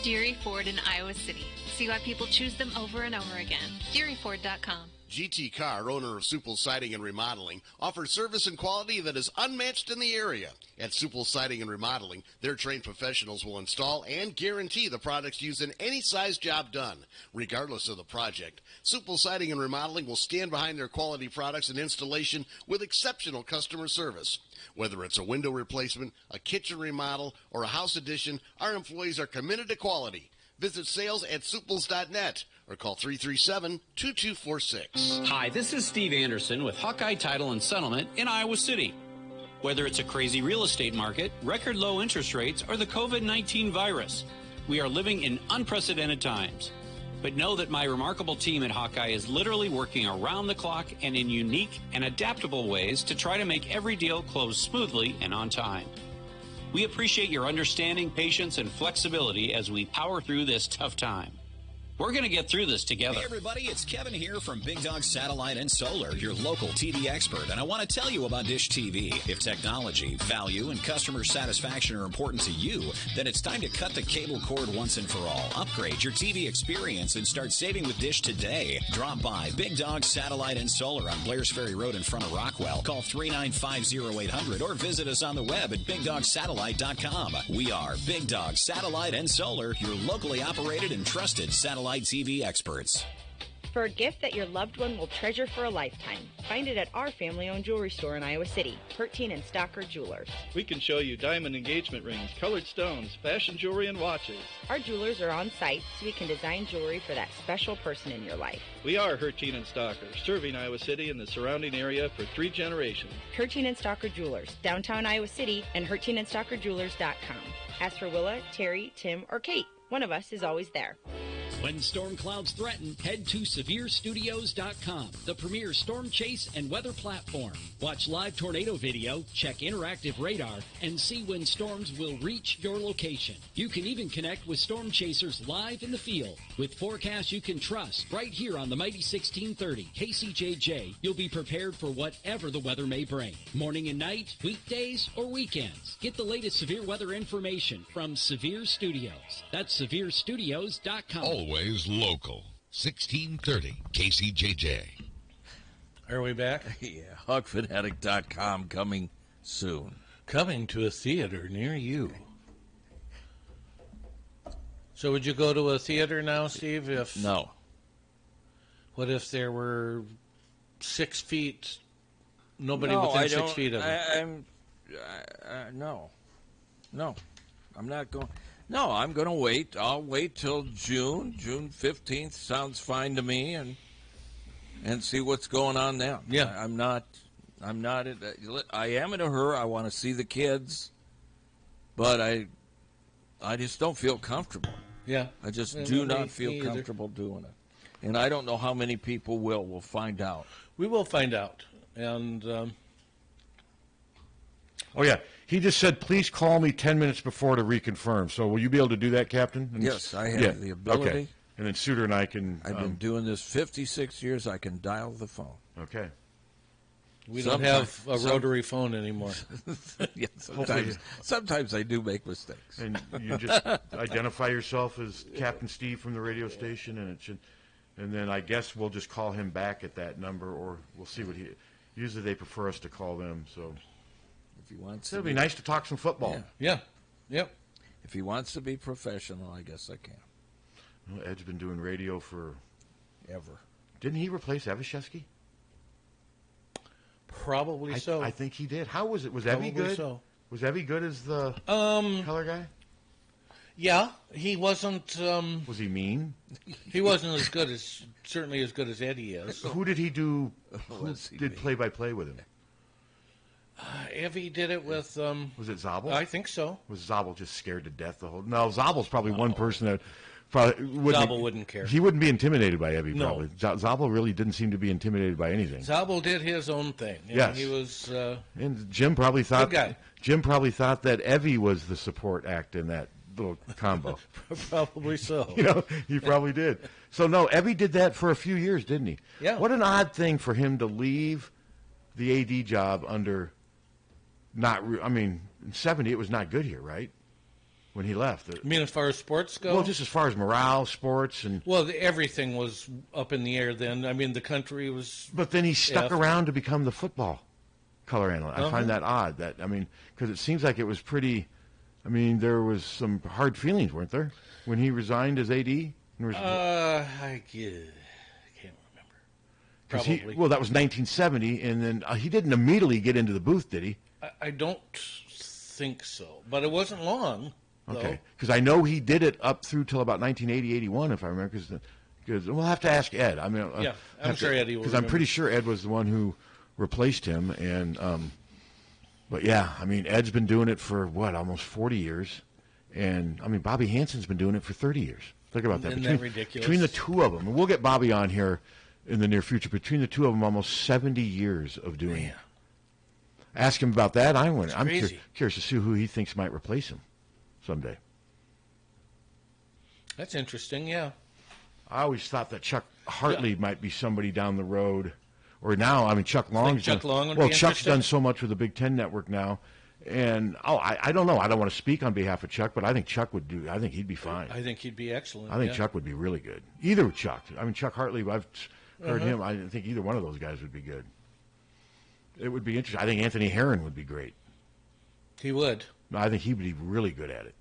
Deary Ford in Iowa City. See why people choose them over and over again. DearyFord.com. GT Carr, owner of Supple Siding and Remodeling, offers service and quality that is unmatched in the area. At Supple Siding and Remodeling, their trained professionals will install and guarantee the products used in any size job done, regardless of the project. Supple Siding and Remodeling will stand behind their quality products and installation with exceptional customer service. Whether it's a window replacement, a kitchen remodel, or a house addition, our employees are committed to quality. Visit sales at supples.net or call 337-2246. Hi, this is Steve Anderson with Hawkeye Title and Settlement in Iowa City. Whether it's a crazy real estate market, record low interest rates, or the COVID-19 virus, we are living in unprecedented times. But know that my remarkable team at Hawkeye is literally working around the clock and in unique and adaptable ways to try to make every deal close smoothly and on time. We appreciate your understanding, patience, and flexibility as we power through this tough time. We're going to get through this together. Hey, everybody, it's Kevin here from Big Dog Satellite and Solar, your local TV expert, and I want to tell you about Dish TV. If technology, value, and customer satisfaction are important to you, then it's time to cut the cable cord once and for all. Upgrade your TV experience and start saving with Dish today. Drop by Big Dog Satellite and Solar on Blair's Ferry Road in front of Rockwell. Call 395-0800 or visit us on the web at BigDogSatellite.com. We are Big Dog Satellite and Solar, your locally operated and trusted satellite satellite TV experts. For a gift that your loved one will treasure for a lifetime, find it at our family-owned jewelry store in Iowa City, Harty and Stocker Jewelers. We can show you diamond engagement rings, colored stones, fashion jewelry, and watches. Our jewelers are on site, so we can design jewelry for that special person in your life. We are Harty and Stocker, serving Iowa City and the surrounding area for 3 generations. Harty and Stocker Jewelers, downtown Iowa City, and HartyandStockerJewelers.com. Ask for Willa, Terry, Tim, or Kate. One of us is always there. When storm clouds threaten, head to SevereStudios.com, the premier storm chase and weather platform. Watch live tornado video, check interactive radar, and see when storms will reach your location. You can even connect with storm chasers live in the field. With forecasts you can trust, right here on the mighty 1630 KCJJ, you'll be prepared for whatever the weather may bring. Morning and night, weekdays, or weekends. Get the latest severe weather information from Severe Studios. That's SevereStudios.com. Always local. 1630 KCJJ. Are we back? Yeah. HawkFanatic.com coming soon. Coming to a theater near you. So would you go to a theater now, Steve? No. What if there were 6 feet, nobody within 6 feet of it? No. I'm not going. No, I'm going to wait. I'll wait till June. June 15th sounds fine to me, and see what's going on then. Yeah. I'm not. I am in a hurry. I want to see the kids, but I just don't feel comfortable. Yeah. I just do not feel comfortable doing it, and I don't know how many people will. We'll find out. We will find out, and. Oh, yeah. He just said, please call me 10 minutes before to reconfirm. So will you be able to do that, Captain? And yes, I have the ability. Okay. And then Suter and I can... I've been doing this 56 years. I can dial the phone. Okay. We don't have a rotary phone anymore. Yeah, sometimes I do make mistakes. And you just identify yourself as Captain Steve from the radio station, and then I guess we'll just call him back at that number, or we'll see what he... Usually they prefer us to call them, so... If he wants It'll be nice to talk some football. Yeah. Yep. If he wants to be professional, I guess I can. Well, Ed's been doing radio for... Ever. Didn't he replace Evashevsky? Probably so. I think he did. How was it? Was Probably Evie good? So. Was Evie good as the color guy? Yeah, he wasn't... was he mean? He wasn't certainly as good as Eddie is. Who did he do... Who did play-by-play with him? Evie did it with... was it Zabel? I think so. Was Zabel just scared to death the whole... No, Zabel's probably one person that probably wouldn't... Zabel wouldn't care. He wouldn't be intimidated by Evie, No. probably. Zabel really didn't seem to be intimidated by anything. Zabel did his own thing. Yes. He was... and Jim probably thought... Good guy. Jim probably thought that Evie was the support act in that little combo. Probably so. He probably did. So, no, Evie did that for a few years, didn't he? Yeah. What an odd thing for him to leave the AD job under... in 70, it was not good here, right? When he left. You mean as far as sports go? Well, just as far as morale, sports, and... Well, everything was up in the air then. I mean, the country was... But then he stuck around to become the football color analyst. I find that odd. Because it seems like it was pretty... there was some hard feelings, weren't there? When he resigned as AD? I can't remember. Probably. That was 1970, and then he didn't immediately get into the booth, did he? I don't think so, but it wasn't long. Okay, because I know he did it up through till about 1980-81, if I remember. Because we'll have to ask Ed. I'm sure Eddie will. Because I'm pretty sure Ed was the one who replaced him, and but yeah, Ed's been doing it for almost 40 years, and Bobby Hansen's been doing it for 30 years. Think about that. Isn't that ridiculous? Between the two of them, and we'll get Bobby on here in the near future. Between the two of them, almost 70 years of doing it. Ask him about that. I'm curious to see who he thinks might replace him someday. That's interesting, yeah. I always thought that Chuck Hartley might be somebody down the road. Or now, Chuck Long's Chuck Long would be Chuck's done so much with the Big Ten Network now. And, I don't know. I don't want to speak on behalf of Chuck, but I think Chuck would do. I think he'd be fine. I think he'd be excellent. I think Chuck would be really good. Either Chuck. Chuck Hartley, I've heard him. I think either one of those guys would be good. It would be interesting. I think Anthony Herron would be great. He would. No, I think he would be really good at it.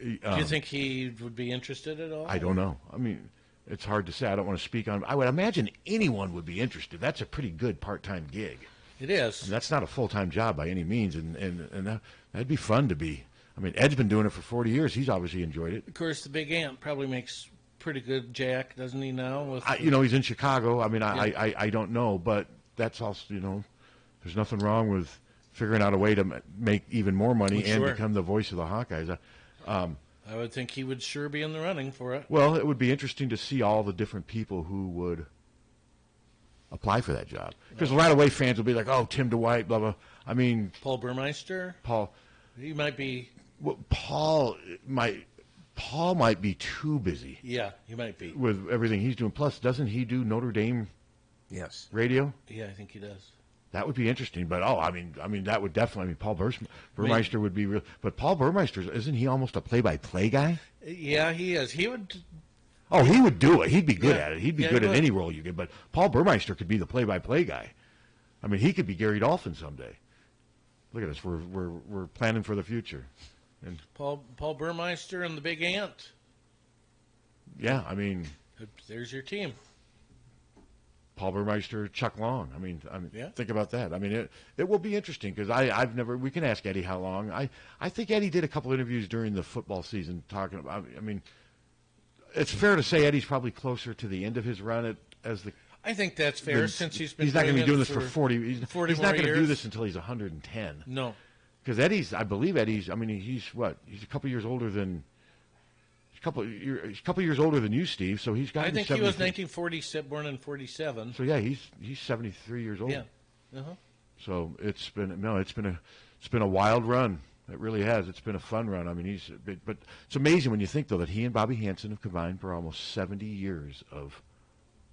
Do you think he would be interested at all? I don't know. I mean, it's hard to say. I don't want to speak on. I would imagine anyone would be interested. That's a pretty good part-time gig. It is. And that's not a full-time job by any means, and that'd be fun to be. I mean, Ed's been doing it for 40 years. He's obviously enjoyed it. Of course, the big ant probably makes pretty good jack, doesn't he now? He's in Chicago. I mean, Yeah. I don't know, but that's also, there's nothing wrong with figuring out a way to make even more money and Sure. become the voice of the Hawkeyes. I would think he would sure be in the running for it. Well, it would be interesting to see all the different people who would apply for that job. Because right away fans will be like, oh, Tim Dwight, blah, blah. I mean... Paul Burmeister? He might be... Well, Paul might be too busy. Yeah, he might be. With everything he's doing. Plus, doesn't he do Notre Dame radio? Yeah, I think he does. That would be interesting, but I mean, that would definitely. Paul Burmeister would be real. But Paul Burmeister, isn't he almost a play-by-play guy? Yeah, he is. He would. Oh, he would do it. He'd be good Yeah. at it. He'd be Yeah, good he at would. any role you get. But Paul Burmeister could be the play-by-play guy. I mean, he could be Gary Dolphin someday. Look at us. We're planning for the future. And Paul Burmeister and the Big Ant. yeah, I mean, There's your team. Paul Burmeister, Chuck Long. I mean, Yeah. think about that. I mean, it will be interesting because I've never. We can ask Eddie how long. I think Eddie did a couple interviews during the football season talking about. I mean, it's fair to say Eddie's probably closer to the end of his run as the. I think that's fair since he's been. He's not going to be doing this for 40. He's 40 not more going to do years. this until he's 110. No. Because I believe Eddie's. I mean, he's what? He's a couple years older than. He's a couple years older than you, Steve. So he's got. I think he was 1947, born in 47. So yeah, he's 73 years old. Yeah. Uh-huh. So it's been a wild run. It really has. It's been a fun run. I mean, but it's amazing when you think though that he and Bobby Hansen have combined for almost 70 years of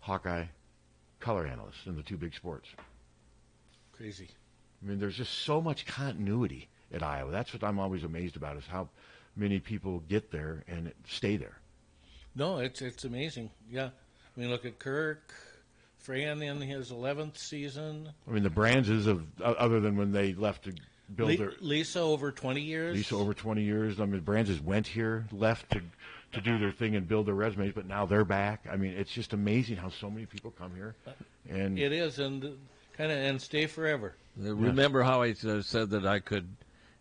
Hawkeye color analysts in the two big sports. Crazy. I mean, there's just so much continuity at Iowa. That's what I'm always amazed about is how many people get there and stay there. No, it's amazing. Yeah. I mean, look at Kirk, Fran in his 11th season. I mean, the Brands other than when they left to build their... Lisa over 20 years. Lisa over 20 years. I mean, Brands went here, left to do their thing and build their resumes, but now they're back. I mean, it's just amazing how so many people come here. And it is, and stay forever. Remember how I said that I could,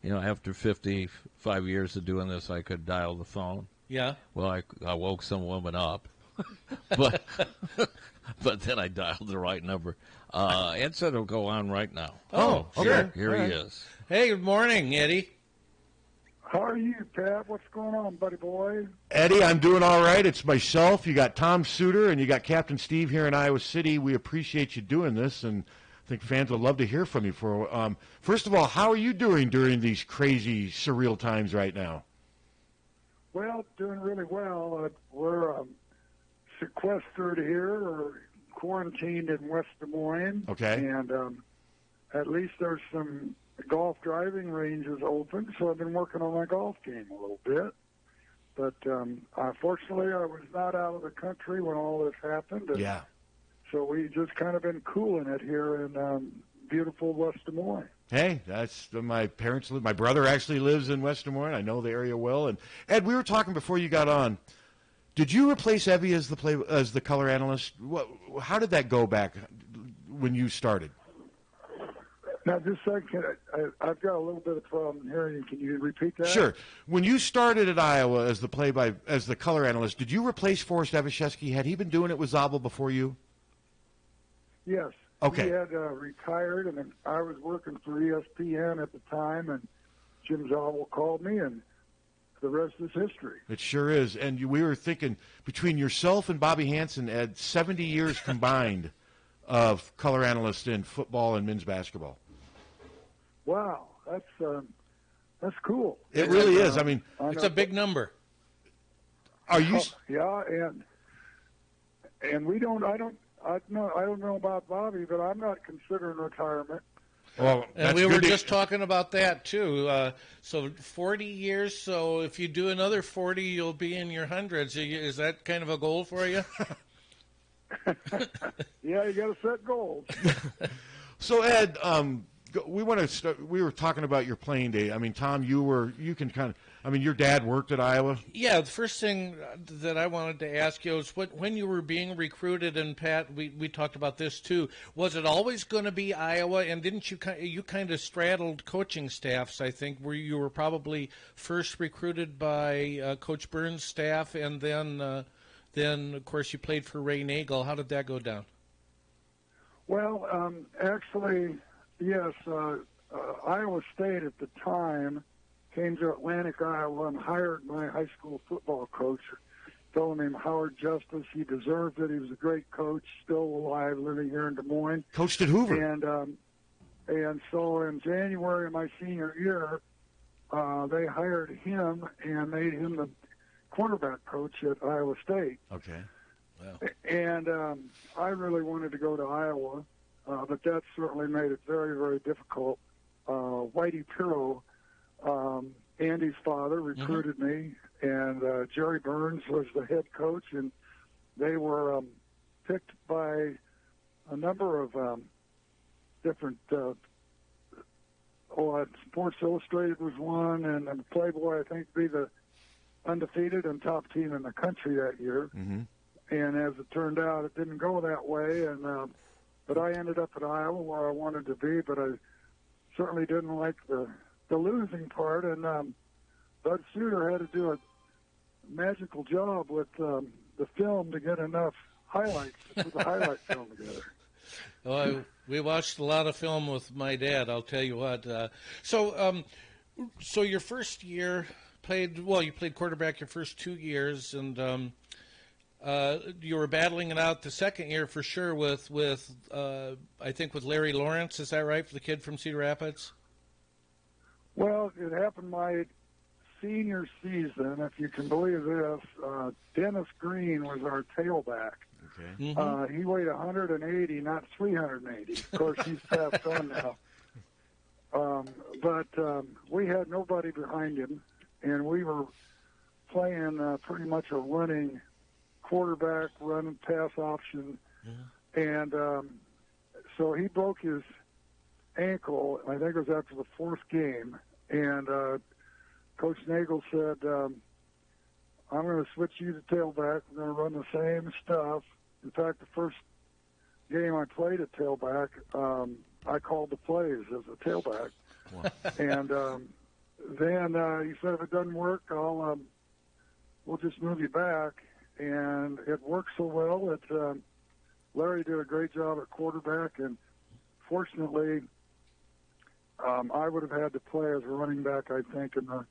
after 55 years of doing this, I could dial the phone? Yeah. Well, I woke some woman up, but then I dialed the right number. Ed said it'll go on right now. Oh, okay. Here he is. Hey, good morning, Eddie. How are you, Pat? What's going on, buddy boy? Eddie, I'm doing all right. It's myself. You got Tom Suter, and you got Captain Steve here in Iowa City. We appreciate you doing this, and I think fans would love to hear from you. First of all, how are you doing during these crazy, surreal times right now? Well, doing really well. We're sequestered here or quarantined in West Des Moines. Okay. And at least there's some golf driving ranges open, so I've been working on my golf game a little bit. But unfortunately, I was not out of the country when all this happened. Yeah. So we just kind of been cooling it here in beautiful West Des Moines. Hey, that's my parents live. My brother actually lives in West Des Moines. I know the area well. And Ed, we were talking before you got on. Did you replace Evie as the color analyst? How did that go back when you started? Now, just a second. I've got a little bit of problem hearing you. Can you repeat that? Sure. When you started at Iowa as the color analyst, did you replace Forrest Evashevsky? Had he been doing it with Zabel before you? Yes. Okay. He had retired, and I was working for ESPN at the time, and Jim Zabel called me, and the rest is history. It sure is. And we were thinking, between yourself and Bobby Hansen, Ed, 70 years combined of color analyst in football and men's basketball. Wow, that's cool. It really is. I mean, it's a big number. Are you? Yeah, and we don't. I don't know about Bobby, but I'm not considering retirement. Well, and we were just talking about that too. So 40 years. So if you do another 40, you'll be in your hundreds. Is that kind of a goal for you? Yeah, you got to set goals. So Ed, we want to start. We were talking about your playing day. I mean, Tom, you can kind of. I mean, your dad worked at Iowa. Yeah, the first thing that I wanted to ask you is when you were being recruited, and Pat, we talked about this too. Was it always going to be Iowa? And didn't you kind of straddled coaching staffs? I think where you were probably first recruited by Coach Burns' staff, and then of course you played for Ray Nagel. How did that go down? Well, actually, yes. Iowa State at the time came to Atlantic, Iowa, and hired my high school football coach, a fellow named Howard Justice. He deserved it. He was a great coach, still alive, living here in Des Moines. Coached at Hoover. And so in January of my senior year, they hired him and made him the quarterback coach at Iowa State. Okay. Wow. And I really wanted to go to Iowa, but that certainly made it very, very difficult. Whitey Pirro, Andy's father, recruited me, and Jerry Burns was the head coach, and they were picked by a number of different Sports Illustrated was one, and Playboy, I think, be the undefeated and top team in the country that year. Mm-hmm. And as it turned out, it didn't go that way. And but I ended up at Iowa where I wanted to be, but I certainly didn't like the losing part. And Bud Suter had to do a magical job with the film to get enough highlights to put the highlight film together. Well, we watched a lot of film with my dad, I'll tell you what. So your first year you played quarterback your first 2 years, and you were battling it out the second year for sure with I think with Larry Lawrence. Is that right, for the kid from Cedar Rapids? Well, it happened my senior season, if you can believe this. Dennis Green was our tailback. Okay. Mm-hmm. He weighed 180, not 380. Of course, he's passed on now. But we had nobody behind him, and we were playing pretty much a running quarterback, run pass option. Mm-hmm. And so he broke his ankle, I think it was after the fourth game, and Coach Nagel said, I'm going to switch you to tailback. We're going to run the same stuff. In fact, the first game I played at tailback, I called the plays as a tailback. Wow. And then he said, if it doesn't work, we'll just move you back. And it worked so well that Larry did a great job at quarterback, and fortunately, I would have had to play as a running back, I think, in the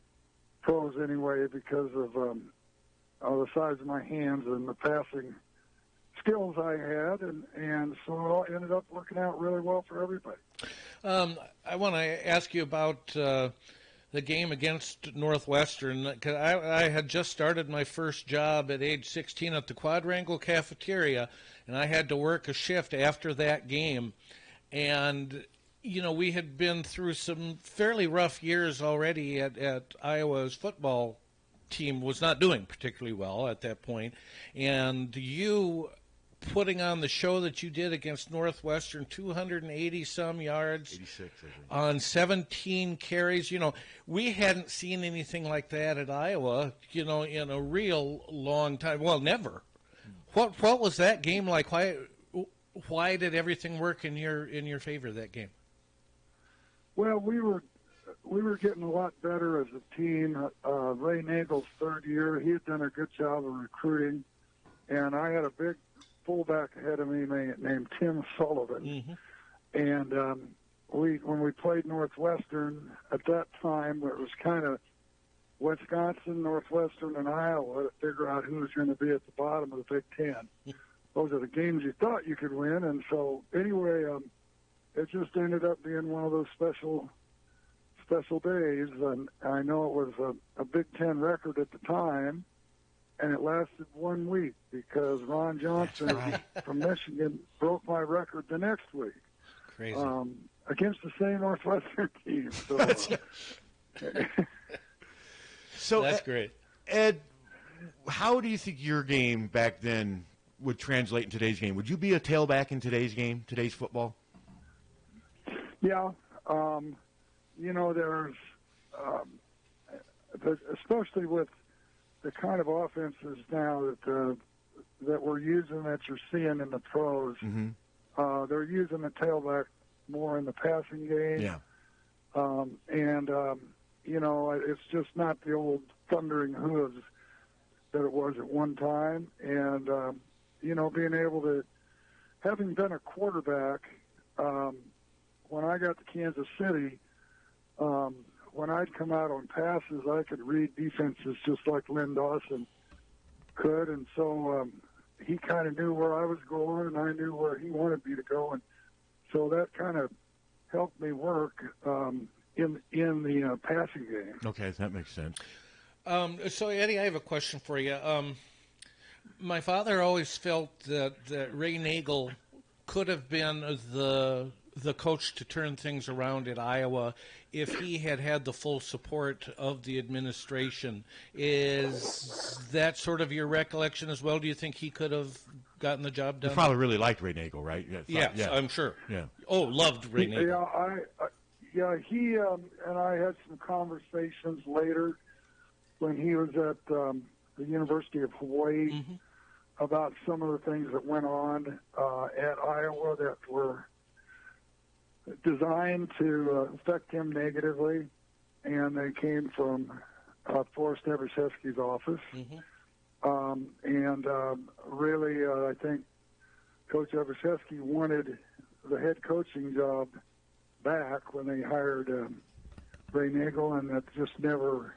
pros anyway, because of the size of my hands and the passing skills I had, and so it all ended up working out really well for everybody. I want to ask you about the game against Northwestern, because I had just started my first job at age 16 at the Quadrangle Cafeteria, and I had to work a shift after that game. And, you know, we had been through some fairly rough years already at Iowa's football team was not doing particularly well at that point. And you putting on the show that you did against Northwestern, 280-some yards 86, I think. on 17 carries. You know, we hadn't seen anything like that at Iowa, you know, in a real long time. Well, never. What was that game like? Why did everything work in your favor that game? Well, we were getting a lot better as a team. Ray Nagel's third year, he had done a good job of recruiting, and I had a big fullback ahead of me named Tim Sullivan. Mm-hmm. And when we played Northwestern at that time, it was kind of Wisconsin, Northwestern, and Iowa to figure out who was going to be at the bottom of the Big Ten. Those are the games you thought you could win. And so anyway, it just ended up being one of those special days. And I know it was a Big Ten record at the time, and it lasted 1 week because Ron Johnson from Michigan broke my record the next week. Crazy. Against the same Northwestern team. So that's great. Ed, how do you think your game back then would translate in today's game? Would you be a tailback in today's game, today's football? Yeah, There's, especially with the kind of offenses now that we're using, that you're seeing in the pros, they're using the tailback more in the passing game. Yeah. It's just not the old thundering hooves that it was at one time. And, being able to, having been a quarterback, when I got to Kansas City, when I'd come out on passes, I could read defenses just like Lynn Dawson could. And so he kind of knew where I was going, and I knew where he wanted me to go. And so that kind of helped me work in the passing game. Okay, that makes sense. So, Eddie, I have a question for you. My father always felt that Ray Nagel could have been the coach to turn things around at Iowa if he had had the full support of the administration. Is that sort of your recollection as well? Do you think he could have gotten the job done? Your father really liked Ray Nagel, right? Yes, I'm sure. Yeah. Oh, loved Ray Nagel. He and I had some conversations later when he was at the University of Hawaii about some of the things that went on at Iowa that were designed to affect him negatively, and they came from Forrest Eversesky's office. Really, I think Coach Eversesky wanted the head coaching job back when they hired Ray Nagel, and that he just never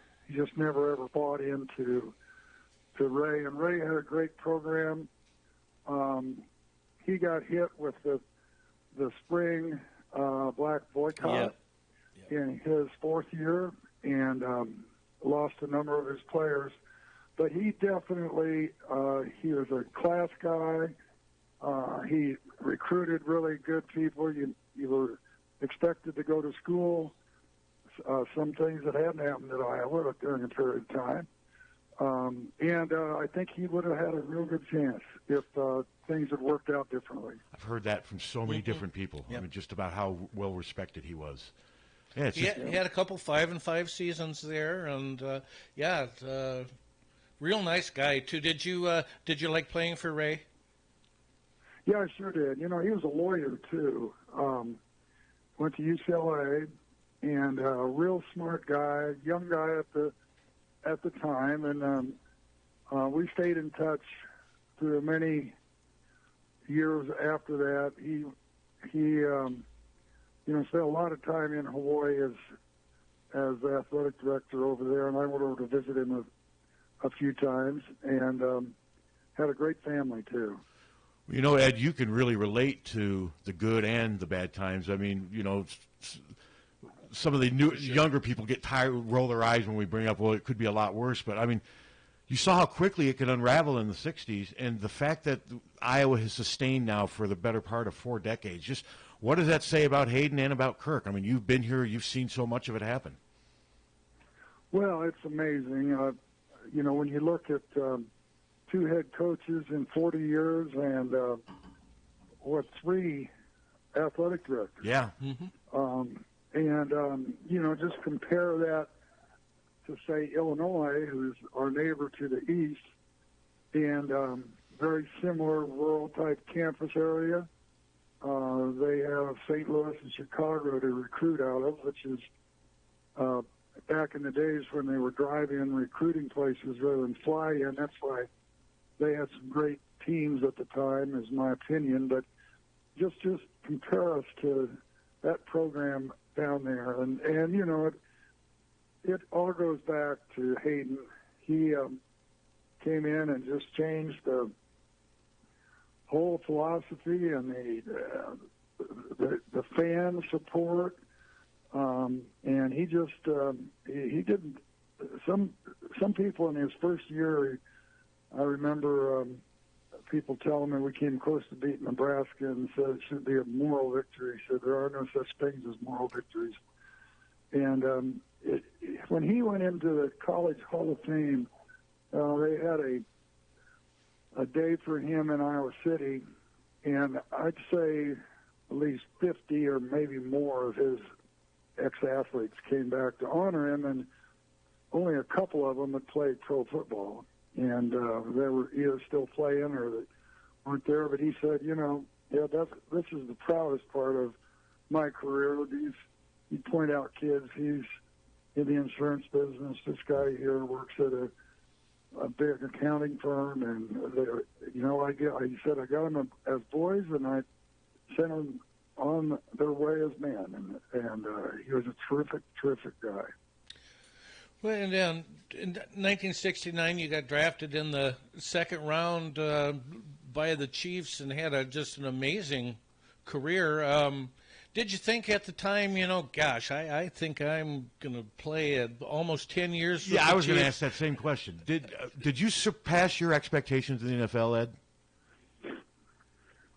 ever bought into Ray. And Ray had a great program. He got hit with the spring black boycott in his fourth year, and lost a number of his players. But he definitely he was a class guy. He recruited really good people. You were expected to go to school. Some things that hadn't happened at Iowa during a period of time. I think he would have had a real good chance if things had worked out differently. I've heard that from so many different people. I mean, just about how well respected he was. Yeah, he had a couple 5-5 seasons there, and real nice guy too. Did you like playing for Ray? Yeah, I sure did. He was a lawyer too. Went to UCLA, and a real smart guy, young guy at the time, and we stayed in touch through many years after that. He spent a lot of time in Hawaii as the athletic director over there, and I went over to visit him a few times, and had a great family too. Ed, you can really relate to the good and the bad times. I mean, some of the younger people get tired, roll their eyes when we bring up, well, it could be a lot worse. But, I mean, you saw how quickly it could unravel in the 60s, and the fact that Iowa has sustained now for the better part of 4 decades. Just what does that say about Hayden and about Kirk? I mean, you've been here. You've seen so much of it happen. Well, it's amazing. When you look at 2 head coaches in 40 years and, 3 athletic directors. Yeah. Just compare that to, say, Illinois, who's our neighbor to the east, and very similar rural-type campus area. They have St. Louis and Chicago to recruit out of, which is back in the days when they were drive-in recruiting places rather than fly-in. That's why they had some great teams at the time, is my opinion. But just compare us to that program down there. And it all goes back to Hayden. He came in and just changed the whole philosophy and the fan support. And he just he didn't. Some people in his first year, I remember people telling me we came close to beating Nebraska and said it should be a moral victory. He said there are no such things as moral victories. And when he went into the College Hall of Fame, they had a day for him in Iowa City, and I'd say at least 50 or maybe more of his ex-athletes came back to honor him, and only a couple of them had played pro football, and they were either still playing or they weren't there. But he said, this is the proudest part of my career. He'd point out kids. He's in the insurance business. This guy here works at a big accounting firm, and he said I got them as boys, and I sent them on their way as men, and he was a terrific guy. Well, and in 1969, you got drafted in the second round by the Chiefs and had just an amazing career. Did you think at the time, gosh, I think I'm going to play at almost 10 years? Yeah, I was going to ask that same question. Did you surpass your expectations in the NFL, Ed?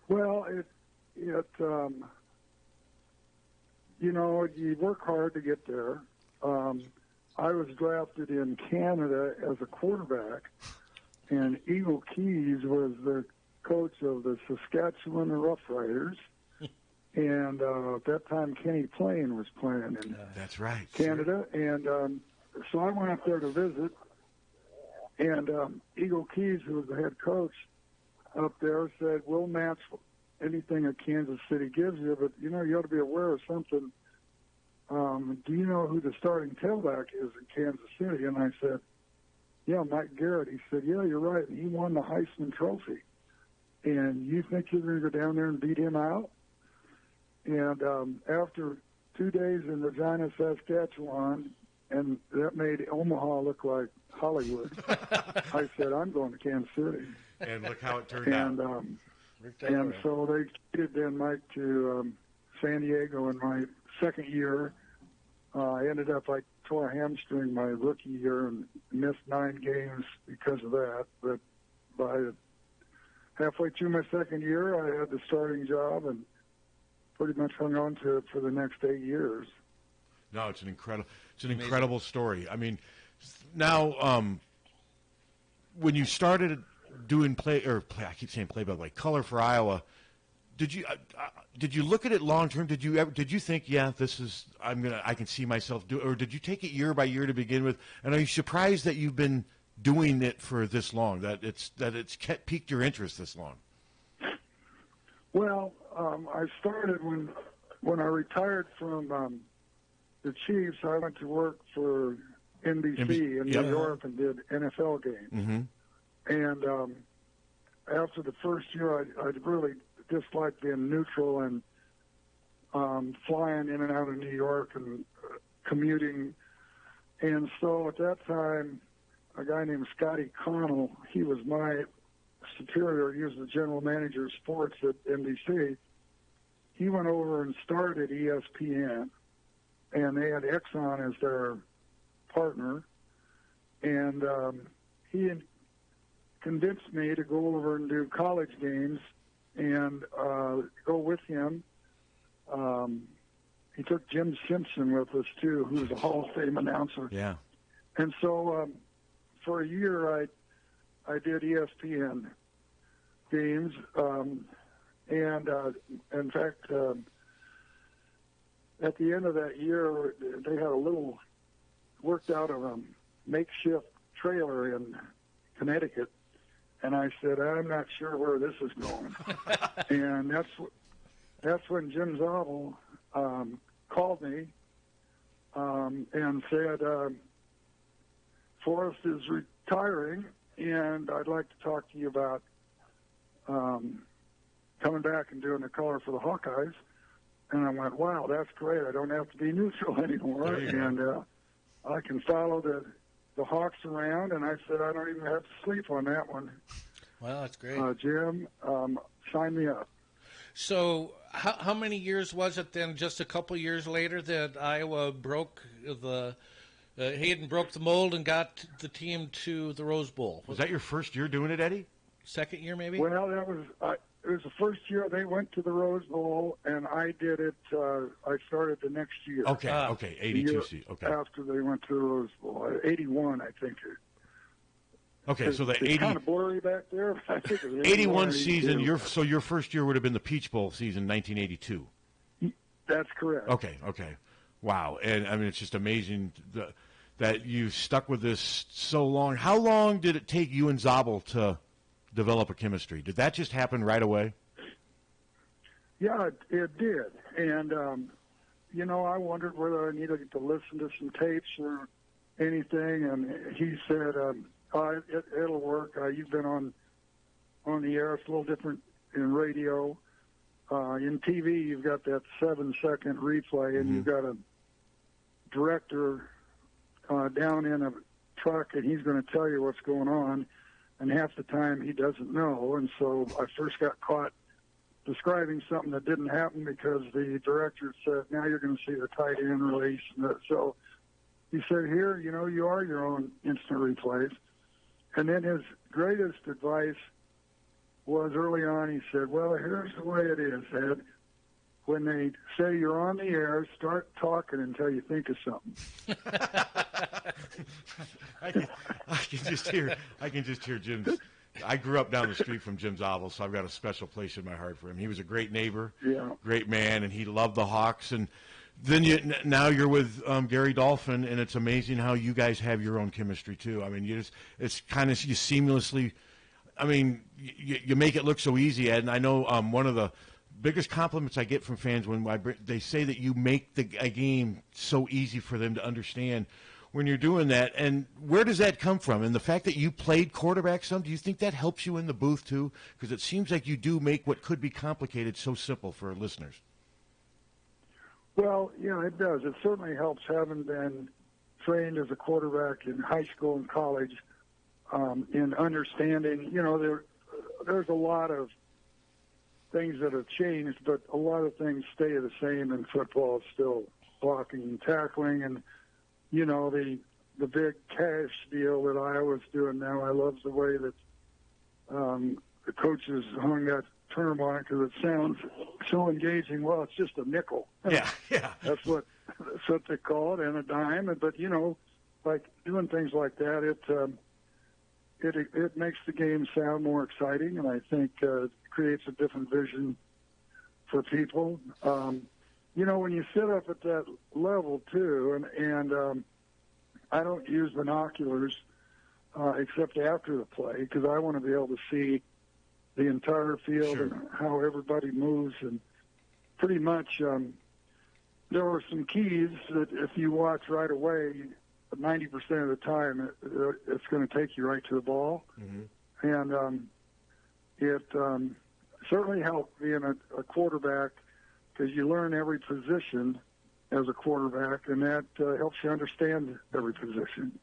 Well, you work hard to get there. I was drafted in Canada as a quarterback, and Eagle Keys was the coach of the Saskatchewan Roughriders. And at that time, Kenny Payne was playing in that's right, Canada. And so I went up there to visit, and Eagle Keys, who was the head coach up there, said, we'll match anything that Kansas City gives you, but, you ought to be aware of something. Do you know who the starting tailback is in Kansas City? And I said, yeah, Mike Garrett. He said, yeah, you're right. He won the Heisman Trophy. And you think you're going to go down there and beat him out? And after 2 days in Regina, Saskatchewan, and that made Omaha look like Hollywood, I said, I'm going to Kansas City. And look how it turned out. And so they traded then Mike to San Diego in my second year. I ended up, I tore a hamstring my rookie year and missed 9 games because of that. But by halfway through my second year, I had the starting job and pretty much hung on to it for the next 8 years. No, it's an incredible story. I mean, now when you started doing I keep saying play by the way, color for Iowa, did you look at it long term? Did you think, yeah, this is I can see myself do, or did you take it year by year to begin with? And are you surprised that you've been doing it for this long, that it's piqued your interest this long? Well, I started when I retired from the Chiefs. I went to work for NBC in New York and did NFL games. Mm-hmm. And after the first year, I really disliked being neutral and flying in and out of New York and commuting. And so at that time, a guy named Scotty Connell, he was my superior. He was the general manager of sports at NBC. He went over and started ESPN, and they had Exxon as their partner. And he had convinced me to go over and do college games and go with him. He took Jim Simpson with us, too, who's a Hall of Fame announcer. Yeah. And so for a year, I did ESPN games. And in fact, at the end of that year, they had a little worked out of a makeshift trailer in Connecticut. And I said, I'm not sure where this is going. And that's when Jim Zabel called me and said, Forrest is retiring, and I'd like to talk to you about coming back and doing the color for the Hawkeyes. And I went, wow, that's great. I don't have to be neutral anymore. And I can follow the Hawks around. And I said, I don't even have to sleep on that one. Well, that's great. Jim, sign me up. So how many years was it then, just a couple years later, that Iowa broke Hayden broke the mold and got the team to the Rose Bowl? Was that your first year doing it, Eddie? Second year, maybe? Well, that was it was the first year they went to the Rose Bowl, and I did it. I started the next year. Okay, 82. Okay. After they went to the Rose Bowl, 81, I think. Okay, so the 80 kind of blurry back there. I think it was 81 season. Your first year would have been the Peach Bowl season, 1982. That's correct. Okay. Wow. And, I mean, it's just amazing that you stuck with this so long. How long did it take you and Zabel to develop a chemistry? Did that just happen right away? Yeah, it did. And, I wondered whether I needed to listen to some tapes or anything. And he said, it'll work. You've been on the air. It's a little different in radio. In TV, you've got that 7-second replay, and you've got a director down in a truck, and he's going to tell you what's going on, and half the time he doesn't know. And so I first got caught describing something that didn't happen because the director said, now you're going to see the tight end release. So he said, here, you are your own instant replays. And then his greatest advice was early on, he said, well, here's the way it is, Ed. When they say you're on the air, start talking until you think of something. I can just hear Jim's. I grew up down the street from Jim Zabel, so I've got a special place in my heart for him. He was a great neighbor, great man, and he loved the Hawks. And then now you're with Gary Dolphin, and it's amazing how you guys have your own chemistry too. I mean, it's kind of you seamlessly. I mean, you make it look so easy, Ed. And I know one of the biggest compliments I get from fans when they say that you make a game so easy for them to understand when you're doing that. And where does that come from? And the fact that you played quarterback some, do you think that helps you in the booth too? Because it seems like you do make what could be complicated so simple for listeners. Well, yeah, it does. It certainly helps having been trained as a quarterback in high school and college. In understanding, there's a lot of things that have changed, but a lot of things stay the same in football. It's still blocking and tackling, and the big cash deal that Iowa's doing now. I love the way that the coaches hung that term on it because it sounds so engaging. Well, it's just a nickel. Yeah. That's what they call it, and a dime. But like doing things like that, it makes the game sound more exciting, and I think it creates a different vision for people. When you sit up at that level too, and I don't use binoculars except after the play because I want to be able to see the entire field and how everybody moves. And pretty much there were some keys that if you watch right away, 90% of the time, it's going to take you right to the ball. Mm-hmm. And it certainly helped being a quarterback because you learn every position as a quarterback, and that helps you understand every position.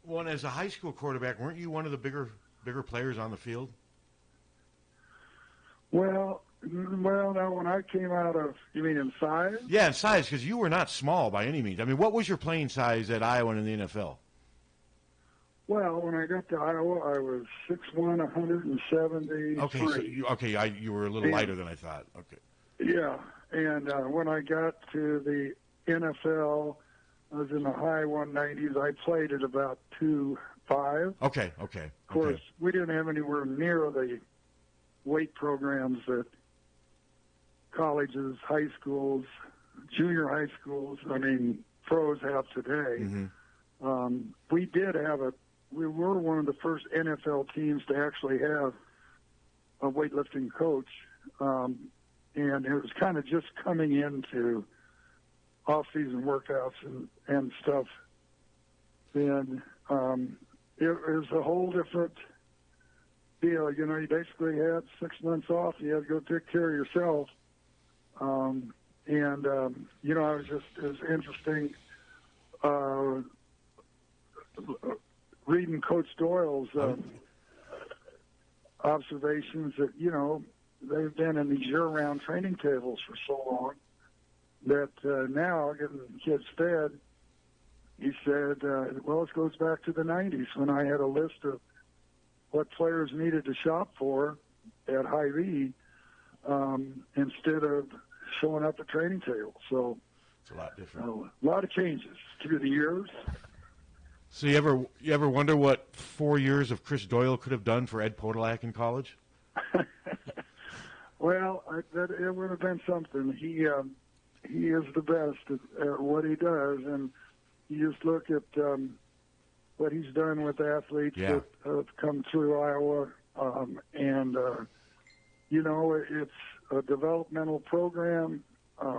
Well, and as a high school quarterback, weren't you one of the bigger players on the field? Well, now when I came out of, you mean in size? Yeah, in size, because you were not small by any means. I mean, what was your playing size at Iowa and in the NFL? Well, when I got to Iowa, I was 6'1", 173. Okay, so you were a little lighter than I thought. Okay. Yeah, and when I got to the NFL, I was in the high 190s. I played at about 2'5". Okay. Of course, we didn't have anywhere near the weight programs that colleges, high schools, junior high schools, pros have today. Mm-hmm. We were one of the first NFL teams to actually have a weightlifting coach, and it was kind of just coming into off-season workouts and stuff. And it was a whole different deal. You basically had 6 months off. You had to go take care of yourself. It was interesting reading Coach Doyle's observations that, they've been in these year-round training tables for so long that now getting kids fed, he said, this goes back to the 90s when I had a list of what players needed to shop for at Hy-Vee instead of showing up at training tables. So it's a lot different. A lot of changes through the years. So you ever wonder what 4 years of Chris Doyle could have done for Ed Podolak in college? Well, it would have been something. He he is the best at what he does, and you just look at what he's done with athletes that have come through Iowa, you know, it's a developmental program.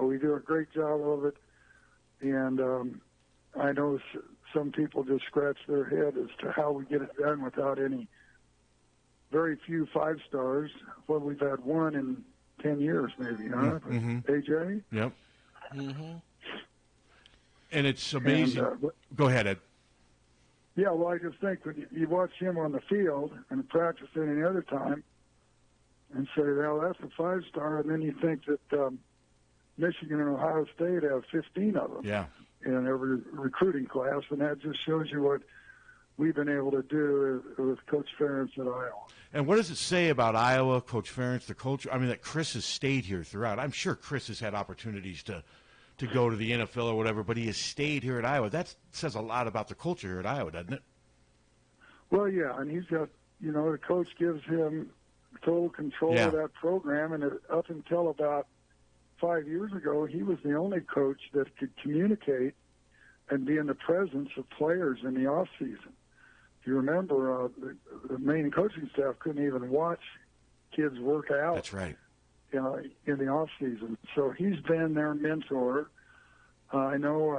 We do a great job of it, and I know some people just scratch their head as to how we get it done without very few 5-stars. Well, we've had one in 10 years, maybe, huh? Mm-hmm. AJ? Yep. Mm-hmm. And it's amazing. Go ahead, Ed. Yeah, well, I just think when you watch him on the field and practice any other time and say, well, that's a 5-star, and then you think that Michigan and Ohio State have 15 of them in every recruiting class, and that just shows you what we've been able to do with Coach Ferentz at Iowa. And what does it say about Iowa, Coach Ferentz, the culture? I mean, that Chris has stayed here throughout. I'm sure Chris has had opportunities to go to the NFL or whatever, but he has stayed here at Iowa. That says a lot about the culture here at Iowa, doesn't it? Well, yeah, and he's got, you know, the coach gives him total control of that program, and up until about 5 years ago, he was the only coach that could communicate and be in the presence of players in the off season. If you remember, the main coaching staff couldn't even watch kids work out. That's right. In the off season, so he's been their mentor. I know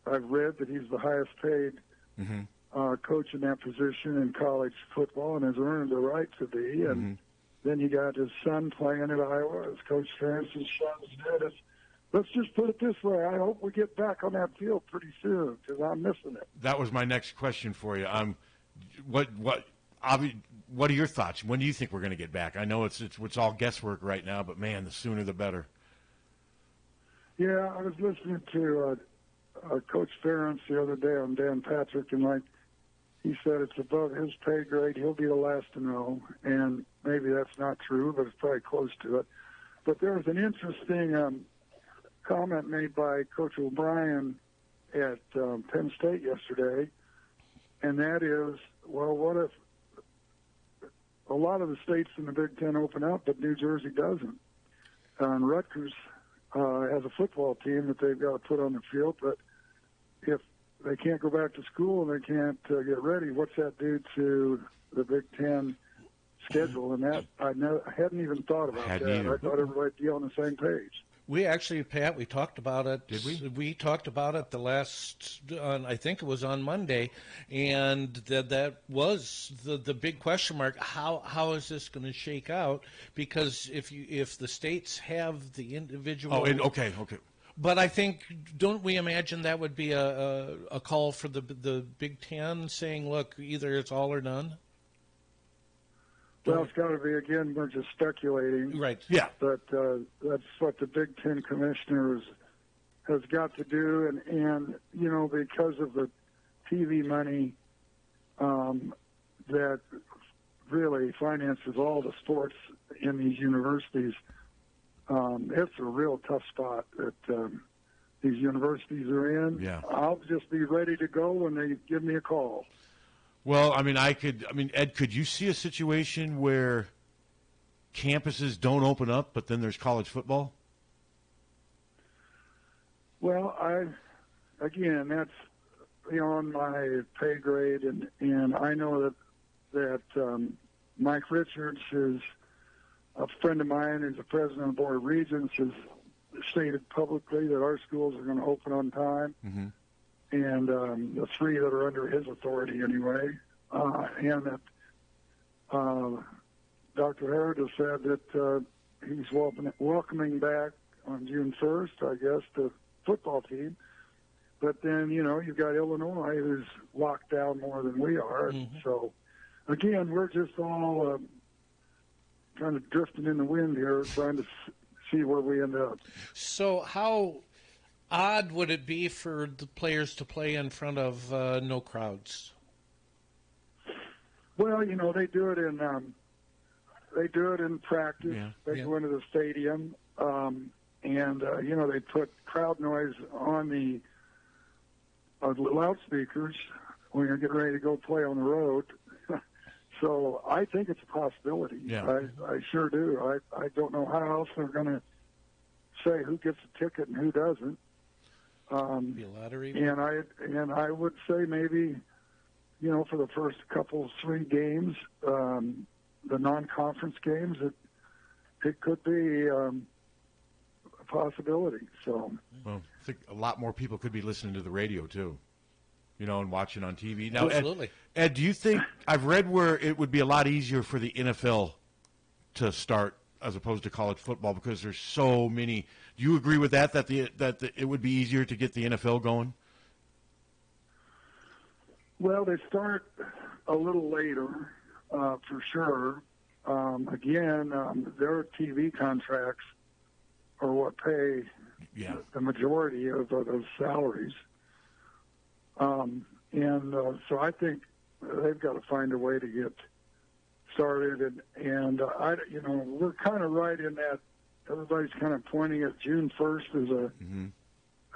I've read that he's the highest paid coach in that position in college football, and has earned the right to be. And then you got his son playing at Iowa, as Coach Ferentz's son did. Let's just put it this way: I hope we get back on that field pretty soon, because I'm missing it. That was my next question for you. What are your thoughts? When do you think we're going to get back? I know it's all guesswork right now, but man, the sooner the better. Yeah, I was listening to Coach Ferentz the other day on Dan Patrick, and he said it's above his pay grade. He'll be the last to know, and maybe that's not true, but it's probably close to it. But there was an interesting comment made by Coach O'Brien at Penn State yesterday, and that is, well, what if a lot of the states in the Big Ten open up, but New Jersey doesn't? And Rutgers has a football team that they've got to put on the field, but if they can't go back to school and they can't get ready, what's that do to the Big Ten schedule? And that I hadn't even thought about that. I thought everybody'd be on the same page. We actually, Pat, we talked about it. Did we? We talked about it I think it was on Monday, and that was the big question mark. How is this going to shake out? Because if the states have the individual. Okay. But I think, don't we imagine that would be a call for the Big Ten saying, look, either it's all or none? Well, it's got to be, again, we're just speculating. Right. Yeah. But that's what the Big Ten commissioners has got to do. And you know, because of the TV money that really finances all the sports in these universities, it's a real tough spot that these universities are in. Yeah. I'll just be ready to go when they give me a call. Well, Ed, could you see a situation where campuses don't open up, but then there's college football? Well, that's beyond my pay grade, and I know that Mike Richards is a friend of mine, who's the president of the Board of Regents, has stated publicly that our schools are going to open on time. Mm-hmm. And the three that are under his authority anyway, and that Dr. Harty has said that he's welcoming back on June 1st, I guess, the football team. But then, you know, you've got Illinois, who's locked down more than we are. Mm-hmm. So, again, we're just all kind of drifting in the wind here, trying to see where we end up. So how odd would it be for the players to play in front of no crowds? Well, you know, they do it in practice. Yeah. They go into the stadium, and you know, they put crowd noise on the loudspeakers when you're getting ready to go play on the road. So I think it's a possibility. Yeah. I sure do. I don't know how else they're going to say who gets a ticket and who doesn't. Be a lottery. And I would say maybe, for the first couple, 3 games, the non-conference games, it could be a possibility. So, well, I think a lot more people could be listening to the radio too, and watching on TV. Now, absolutely. Ed, do you think I've read where it would be a lot easier for the NFL to start as opposed to college football because there's so many? Do you agree with that? That it would be easier to get the NFL going? Well, they start a little later, for sure. Again, their TV contracts are what pay the majority of those salaries. So I think they've got to find a way to get started. And we're kind of right in that. Everybody's kind of pointing at June 1st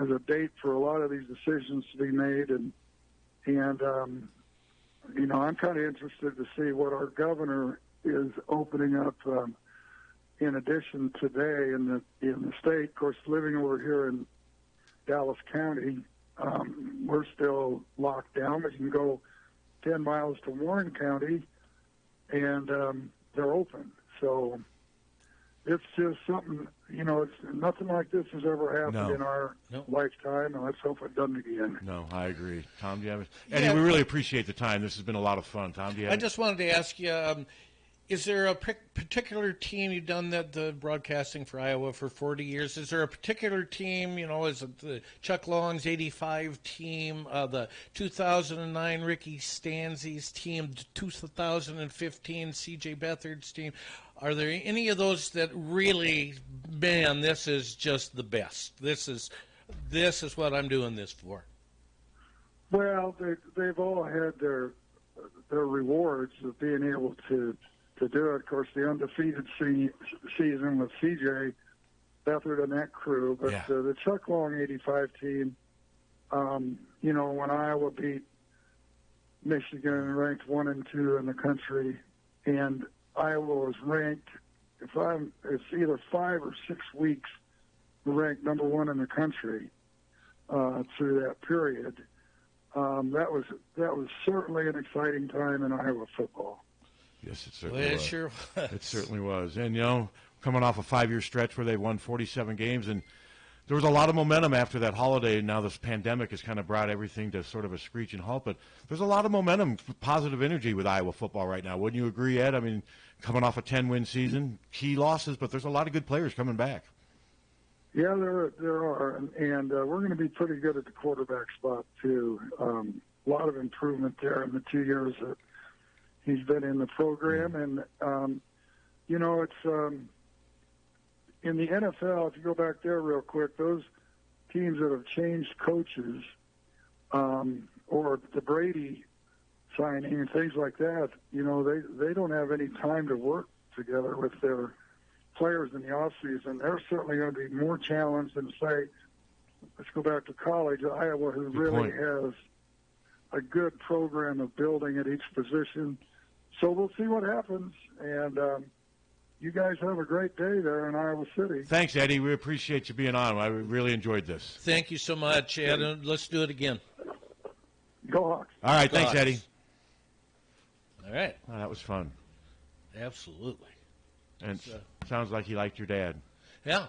as a date for a lot of these decisions to be made. And I'm kind of interested to see what our governor is opening up. In addition, today in the state, of course, living over here in Dallas County, we're still locked down, but you can go 10 miles to Warren County, and they're open. So it's just something, it's nothing like this has ever happened in our lifetime, and let's hope it doesn't again. No, I agree. Tom, do you have it? Eddie, we really appreciate the time. This has been a lot of fun. Tom, do you have I just wanted to ask you, is there a particular team? You've done the broadcasting for Iowa for 40 years. Is there a particular team, is it the Chuck Long's 85 team, the 2009 Ricky Stanzi's team, the 2015 C.J. Beathard's team? Are there any of those that really, man, this is just the best? This is what I'm doing this for. Well, they've all had their rewards of being able to do it. Of course, the undefeated season with C.J. Beathard and that crew, but the Chuck Long 85 team, when Iowa beat Michigan, ranked 1 and 2 in the country, and Iowa was ranked, it's either 5 or 6 weeks, ranked number 1 in the country through that period. That was certainly an exciting time in Iowa football. Yes, it certainly was. It sure was. It certainly was. And, coming off a 5-year stretch where they won 47 games, and there was a lot of momentum after that holiday. Now this pandemic has kind of brought everything to sort of a screeching halt, but there's a lot of momentum, positive energy with Iowa football right now. Wouldn't you agree, Ed? I mean, coming off a 10-win season, key losses, but there's a lot of good players coming back. Yeah, there are, and we're going to be pretty good at the quarterback spot, too. A lot of improvement there in the 2 years that he's been in the program. And, it's in the NFL, if you go back there real quick, those teams that have changed coaches or the Brady signing and things like that, they don't have any time to work together with their players in the offseason. They're certainly going to be more challenged than, say, let's go back to college, Iowa, who really has a good program of building at each position. So we'll see what happens, and you guys have a great day there in Iowa City. Thanks, Eddie. We appreciate you being on. I really enjoyed this. Thank you so much, Ed. Let's do it again. Go Hawks. All right, Go thanks, Hawks. Eddie. All right. Oh, that was fun. Absolutely. And sounds like he liked your dad. Yeah.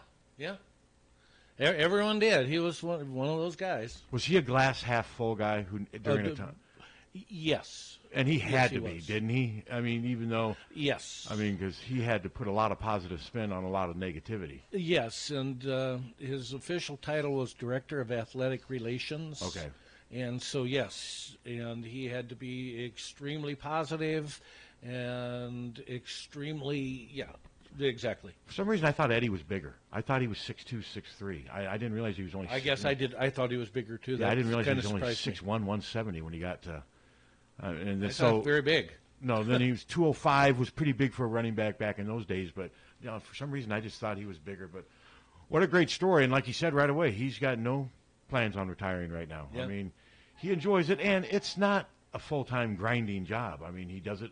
Everyone did. He was one of those guys. Was he a glass half full guy who during a time? Yes. And he had to he be, was. didn't he? I mean, even though... Yes. I mean, because he had to put a lot of positive spin on a lot of negativity. Yes, and his official title was Director of Athletic Relations. Okay. And so, yes, and he had to be extremely positive and extremely, exactly. For some reason, I thought Eddie was bigger. I thought he was 6'2", 6'3". I didn't realize he was only... I guess I did. I thought he was bigger, too. Yeah, I didn't realize he was only 6'1", 170 when he got to... and then, so very big. No, then he was 205, was pretty big for a running back in those days. But for some reason, I just thought he was bigger. But what a great story! And like he said right away, he's got no plans on retiring right now. Yeah. I mean, he enjoys it, and it's not a full-time grinding job. I mean, he does it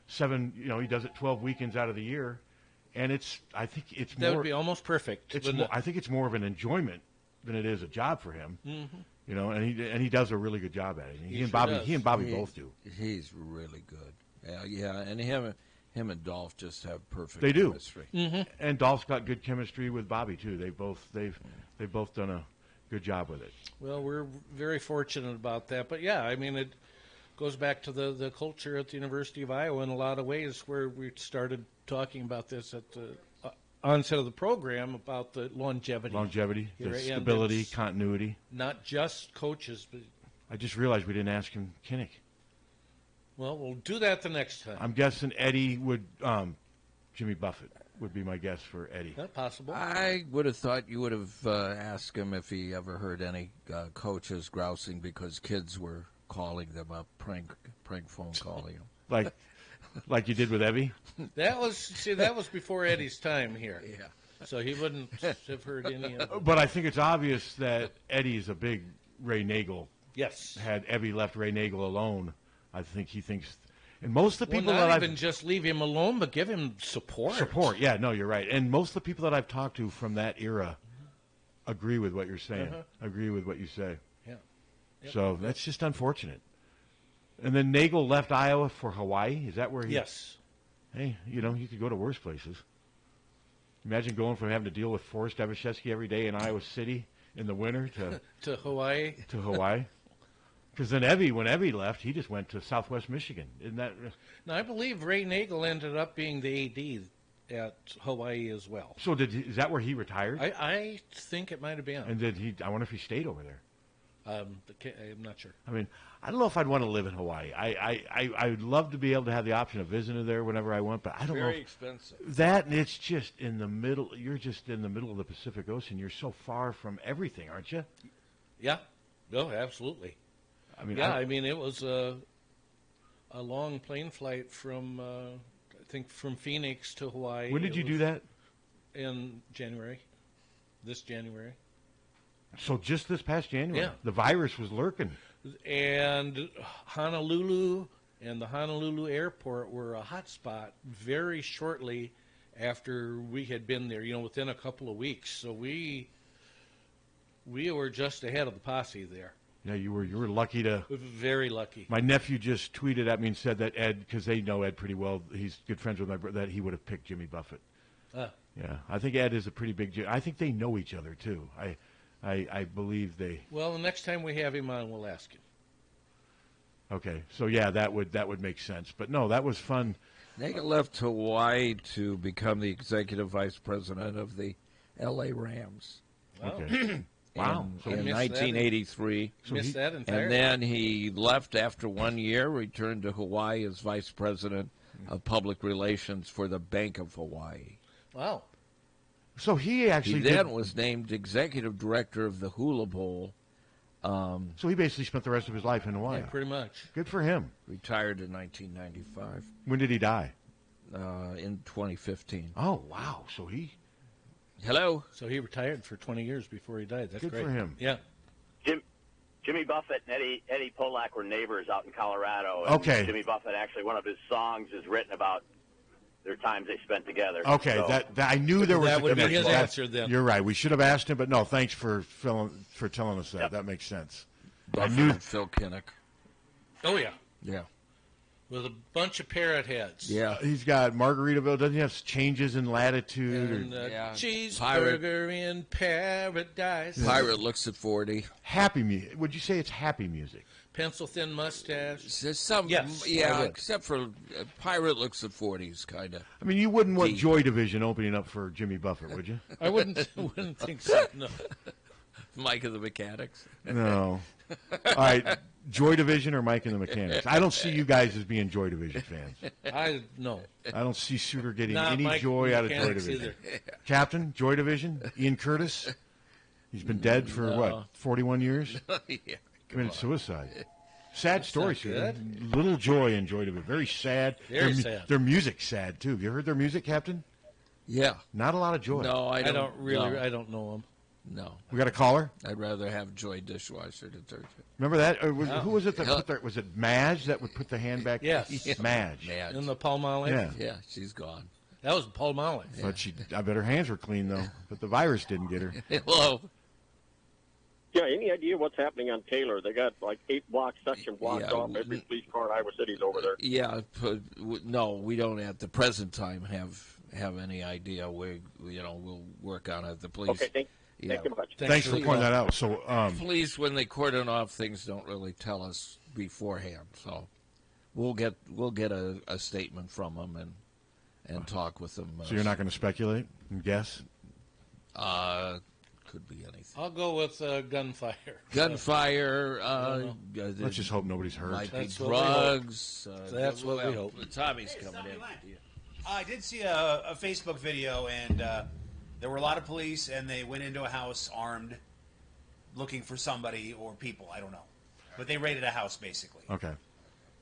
he does it 12 weekends out of the year, And I think it's that more. Would be almost perfect. I think it's more of an enjoyment than it is a job for him. Mm-hmm. You know, and he does a really good job at it. He and sure Bobby both do. He's really good. Yeah, and him and Dolph just have perfect They do. chemistry. Mm-hmm. And Dolph's got good chemistry with Bobby too. They've both done a good job with it. Well, we're very fortunate about that. But yeah, I mean, it goes back to the culture at the University of Iowa in a lot of ways, where we started talking about this at the onset of the program about the longevity, the stability, continuity. Not just coaches, but I just realized we didn't ask him Kinnick. Well, we'll do that the next time. I'm guessing Eddie would, Jimmy Buffett would be my guess for Eddie. That possible. I would have thought you would have asked him if he ever heard any coaches grousing because kids were calling them up, prank phone calling them. Like you did with Evie? That was before Eddie's time here. Yeah. So he wouldn't have heard any of it. But I think it's obvious that Eddie's a big Ray Nagel. Yes. Had Evie left Ray Nagel alone, I think he thinks, and most of the people not that even just leave him alone, but give him support. Support, yeah, no, you're right. And most of the people that I've talked to from that era agree with what you're saying. Agree with what you say. Yeah. Yep. So that's just unfortunate. And then Nagel left Iowa for Hawaii. Is that where he? Yes. Hey, you could go to worse places. Imagine going from having to deal with Forrest Evashevsky every day in Iowa City in the winter to Hawaii. To Hawaii. Because then when Evie left, he just went to Southwest Michigan. Isn't that? Now, I believe Ray Nagel ended up being the AD at Hawaii as well. So is that where he retired? I think it might have been. And I wonder if he stayed over there. I'm not sure. I mean, I don't know if I'd want to live in Hawaii. I would love to be able to have the option of visiting there whenever I want, but I don't know. Very expensive. That, and it's just in the middle. You're just in the middle of the Pacific Ocean. You're so far from everything, aren't you? Yeah. No, absolutely. I mean, it was a long plane flight from, I think, from Phoenix to Hawaii. When did you do that? In January. This January. So just this past January, yeah. The virus was lurking. And Honolulu and the Honolulu airport were a hot spot very shortly after we had been there, within a couple of weeks. So we were just ahead of the posse there. Yeah, you were lucky to. Very lucky. My nephew just tweeted at me and said that Ed, because they know Ed pretty well, he's good friends with my brother, that he would have picked Jimmy Buffett. Yeah, I think Ed is a pretty big. I think they know each other too. I believe they. Well, the next time we have him on, we'll ask him. Okay, so yeah, that would make sense. But no, that was fun. Nagel left Hawaii to become the executive vice president of the L.A. Rams. Wow. Okay. Wow. In 1983. Missed that entirely. And then he left after 1 year, returned to Hawaii as vice president of public relations for the Bank of Hawaii. Wow. So he actually then was named executive director of the Hula Bowl. So he basically spent the rest of his life in Hawaii. Yeah, pretty much. Good for him. Retired in 1995. When did he die? In 2015. Oh, wow. So he... Hello. So he retired for 20 years before he died. That's good great. For him. Yeah. Jimmy Buffett and Eddie Podolak were neighbors out in Colorado. And okay. Jimmy Buffett, actually, one of his songs is written about their times they spent together. Okay, so, that I knew there was that a would be connection. his answer then. You're right. We should have asked him, but no, thanks for telling us that. Yep. That makes sense. I knew Phil Kinnick. Oh yeah. Yeah. With a bunch of parrot heads. Yeah, he's got Margaritaville. Doesn't he have changes in latitude? And cheeseburger in paradise. Pirate looks at 40. Happy music. Would you say it's happy music? Pencil thin mustache. There's some, yes, yeah, except for Pirate looks at 40s, kind of. I mean, you wouldn't want Joy Division opening up for Jimmy Buffett, would you? I wouldn't think so. No. Mike of the Mechanics. No. All right, Joy Division or Mike and the Mechanics? I don't see you guys as being Joy Division fans. No. I don't see Suter getting Not any Mike joy out of Joy Mechanics Division. either. Captain, Joy Division, Ian Curtis. He's been dead for, 41 years? Yeah. Committed suicide. Sad story, Suter. Little joy in Joy Division. Very sad. Very sad. Their music's sad, too. Have you heard their music, Captain? Yeah. Not a lot of joy. No, I don't really. No. I don't know them. No. We got a caller? I'd rather have Joy dishwasher detergent. Remember that? Who was it that put their... Was it Madge that would put the hand back? Yes. Madge. In the Palmolive? Yeah. Yeah, she's gone. That was Paul Molly. But I bet her hands were clean, though. But the virus didn't get her. Hello. Yeah, any idea what's happening on Taylor? They got like 8 blocks, section blocked off. Every police car in Iowa City's over there. Yeah, no, we don't at the present time have any idea. We'll work on it. The police. Okay, thank you much. Thanks for pointing that out. So, police, when they cordon off things, don't really tell us beforehand. So, we'll get a statement from them and talk with them. So you're not going to speculate and guess? Could be anything. I'll go with gunfire. Gunfire. Let's just hope nobody's hurt. Might be drugs. That's what we hope. Tommy's coming in. I did see a Facebook video, and there were a lot of police, and they went into a house armed, looking for somebody or people. I don't know. But they raided a house, basically. Okay.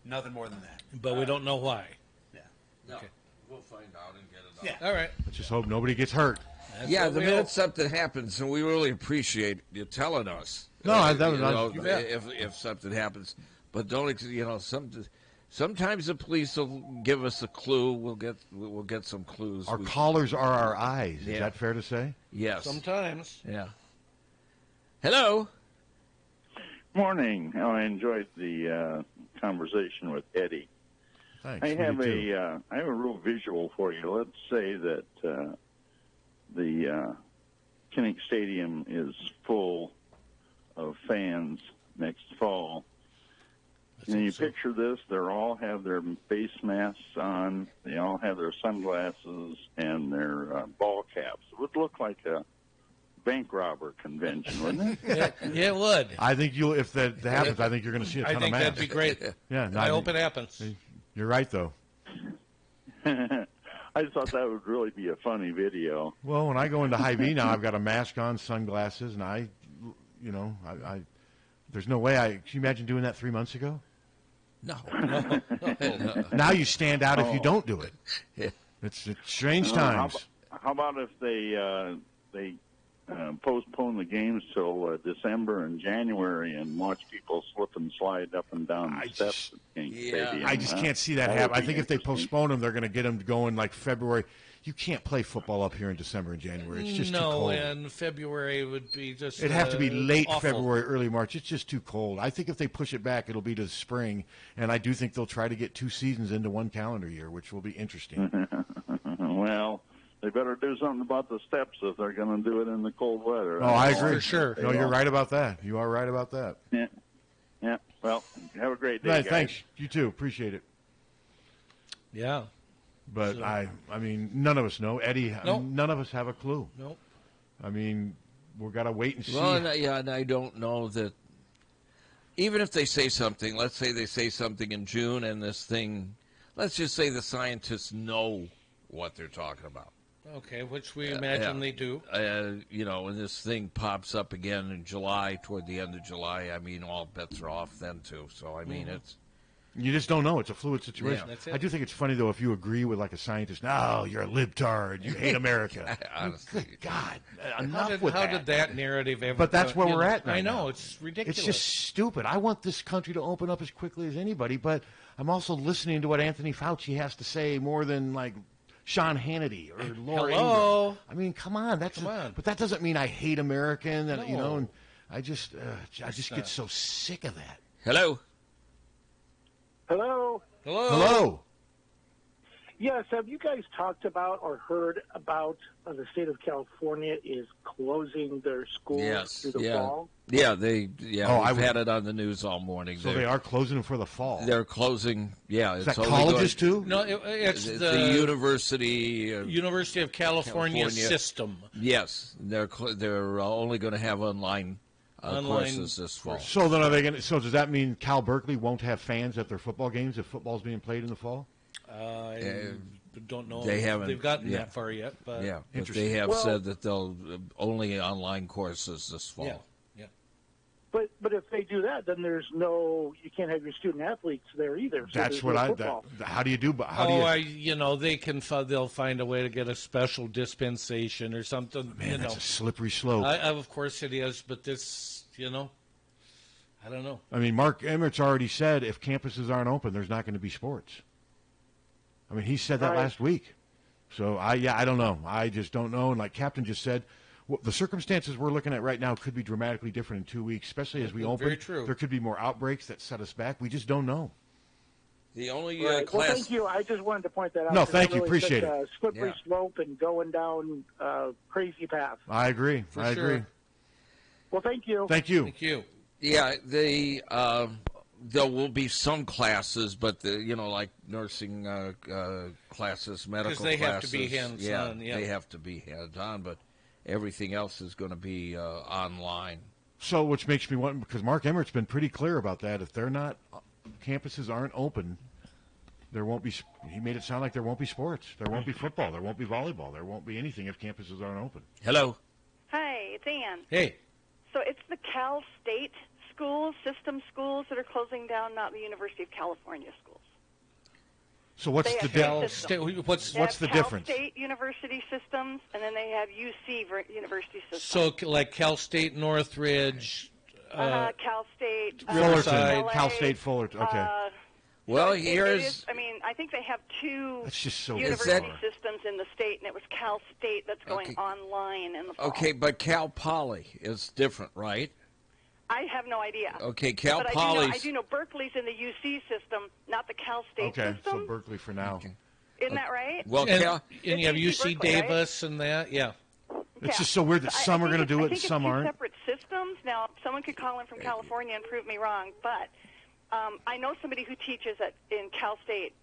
Nothing more than that. But we don't know why. Yeah. No. Okay. We'll find out and get it Yeah. All right. Let's just hope nobody gets hurt. The minute something happens, and we really appreciate you telling us. No, if something happens, but don't sometimes the police will give us a clue. We'll get some clues. Our callers are our eyes. Is that fair to say? Yes. Sometimes. Yeah. Hello. Morning. I enjoyed the conversation with Eddie. Thanks. I have a real visual for you. Let's say that the Kinnick Stadium is full of fans next fall. And you picture this, they all have their face masks on, they all have their sunglasses and their ball caps. It would look like a bank robber convention, wouldn't it? Yeah, it would. I think if that happens, I think you're going to see a ton of masks. I think that'd be great. Yeah, I hope it happens. You're right, though. I just thought that would really be a funny video. Well, when I go into Hy-Vee now, I've got a mask on, sunglasses, and there's no way can you imagine doing that 3 months ago? No. Now you stand out if you don't do it. It's strange times. How about if they postpone the games till December and January and watch people slip and slide up and down the steps at Kinnick Stadium? I just can't see that happen. I think if they postpone them, they're going to get them going like February. You can't play football up here in December and January. It's just too cold. And February would be just it'd have to be late awful. February, early March. It's just too cold. I think if they push it back, it'll be to the spring, and I do think they'll try to get 2 seasons into one calendar year, which will be interesting. Well, they better do something about the steps if they're going to do it in the cold weather. Oh, I agree. For sure. No, you're right about that. You are right about that. Yeah. Well, have a great day, Right, guys. thanks. You too. Appreciate it. Yeah. But So- I mean, none of us know. Eddie, Nope. none of us have a clue. Nope. I mean, we've got to wait and see. Well, and I don't know that. Even if they say something, let's say they say something in June, and this thing, let's just say the scientists know what they're talking about. Okay, which we imagine they do. And this thing pops up again in July, toward the end of July. I mean, all bets are off then too. So I mean, it's. You just don't know. It's a fluid situation. Yeah, that's it. I do think it's funny, though, if you agree with, like, a scientist, no, you're a libtard, you hate America. Honestly. Good God. How did that narrative ever But that's where we're at right I know. now. It's ridiculous. It's just stupid. I want this country to open up as quickly as anybody, but I'm also listening to what Anthony Fauci has to say more than, like, Sean Hannity or Laura Hello. Ingraham. I mean, come on. But that doesn't mean I hate American. And, and I just get so sick of that. Hello. Hello. Hello. Yes, have you guys talked about or heard about the state of California is closing their schools through the fall? Yeah, I've would- had it on the news all morning. So they are closing them for the fall. They're closing. Yeah, Is it's that only colleges going- too? No, it's the University of California system. Yes, they're only going to have online courses this fall. So then, are they going? So does that mean Cal Berkeley won't have fans at their football games if football's being played in the fall? I don't know. They if haven't. They've gotten that far yet, but but they have said that they'll only online courses this fall. Yeah. But if they do that, then you can't have your student athletes there either. So That's what football. how do you do? How do you? They'll find a way to get a special dispensation or something. Man, that's a slippery slope. Of course it is, but this, I don't know. I mean, Mark Emmert's already said if campuses aren't open, there's not going to be sports. I mean, he said that last week. So I don't know. I just don't know. And like Captain just said, the circumstances we're looking at right now could be dramatically different in 2 weeks, especially as we open. Very true. There could be more outbreaks that set us back. We just don't know. The only Right. class. Well, thank you. I just wanted to point that out. No, 'cause thank I you. really Appreciate took it. a slippery slope and going down a crazy path. I agree. For I sure. agree. Well, thank you. Thank you. Thank you. Yeah, there will be some classes, but like nursing classes, medical classes. Because they have to be hands-on. Yeah, they have to be hands-on, but everything else is going to be online. So, which makes me want, because Mark Emmert's been pretty clear about that. If they're not, campuses aren't open, there won't be. He made it sound like there won't be sports, there won't be football, there won't be volleyball, there won't be anything if campuses aren't open. Hello. Hi, it's Ann. Hey. So it's the Cal State schools, system schools that are closing down, not the University of California schools. So what's They the have difference? systems. What's They have the Cal difference? State University systems, and then they have UC University systems. So like Cal State Northridge, Cal State, Fullerton, LA, Cal State Fullerton. Okay. Well, it here's. is, I mean, I think they have two That's just so university bizarre. systems in the state, and it was Cal State that's going online in the fall. Okay, but Cal Poly is different, right? I have no idea. Okay, Cal but Poly's. I do know Berkeley's in the UC system, not the Cal State Okay, system. so Berkeley for now. Isn't that right? Well, and you have It's UC Berkeley, right? Davis and that, yeah. It's just so weird that some are going to do it and some I aren't. think it's two separate systems. Now, someone could call in from California and prove me wrong, but I know somebody who teaches in Cal State,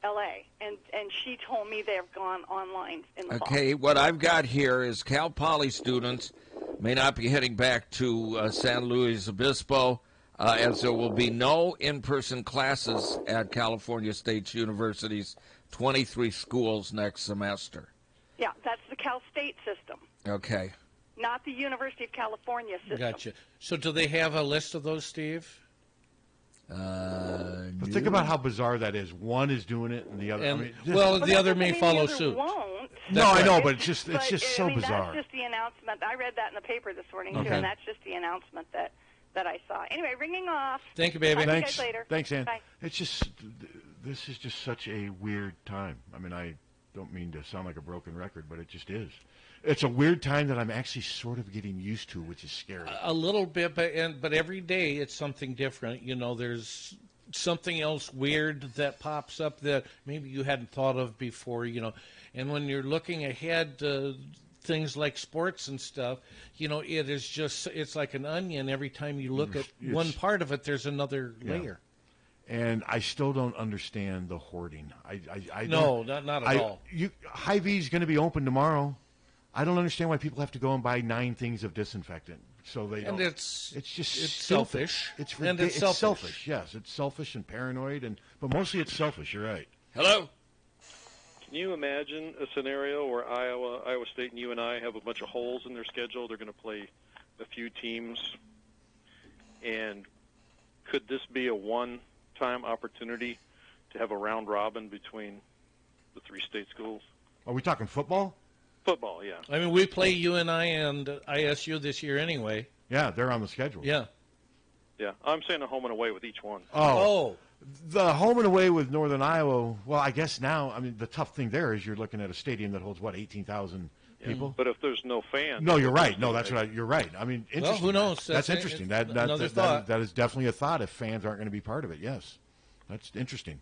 LA, and she told me they've gone online in the fall. Okay, what I've got here is Cal Poly students may not be heading back to San Luis Obispo, as there will be no in-person classes at California State University's 23 schools next semester. Yeah, that's the Cal State system, Okay. not the University of California system. Gotcha. So do they have a list of those, Steve? But think about how bizarre that is. One is doing it, and the other. And- I mean, just- well, the other may the follow other suit. Won't. No, I know, but it's just so I mean, bizarre. That's just the announcement. I read that in the paper this morning too, Okay. and that's just the announcement that I saw. Anyway, ringing off. Thank you, baby. Talk to you Thanks. guys later. Thanks, Ann. Bye. It's just this is just such a weird time. I mean, I don't mean to sound like a broken record, but it just is. It's a weird time that I'm actually sort of getting used to, which is scary. A little bit, but every day it's something different. You know, there's something else weird that pops up that maybe you hadn't thought of before. You know, and when you're looking ahead to things like sports and stuff, you know, it's like an onion. Every time you look at one part of it, there's another layer. And I still don't understand the hoarding. I No, don't- not at all. Hy-Vee is going to be open tomorrow. I don't understand why people have to go and buy 9 things of disinfectant. So they And don't. it's just it's stupid. selfish. It's And ridic- it's it's selfish. Yes, it's selfish and paranoid, but mostly it's selfish. You're right. Hello. Can you imagine a scenario where Iowa State and UNI have a bunch of holes in their schedule? They're going to play a few teams, and could this be a one-time opportunity to have a round robin between the 3 state schools? Are we talking football? Football, yeah. I mean, we play UNI and ISU this year anyway. Yeah, they're on the schedule. Yeah. Yeah, I'm saying a home and away with each one. Oh. The home and away with Northern Iowa, well, I guess now, I mean, the tough thing there is you're looking at a stadium that holds, 18,000 people? But if there's no fans... No, you're right. No, that's right. You're right. I mean, Well, interesting. who knows? That's interesting. That another thought. That is definitely a thought if fans aren't going to be part of it, yes. That's interesting.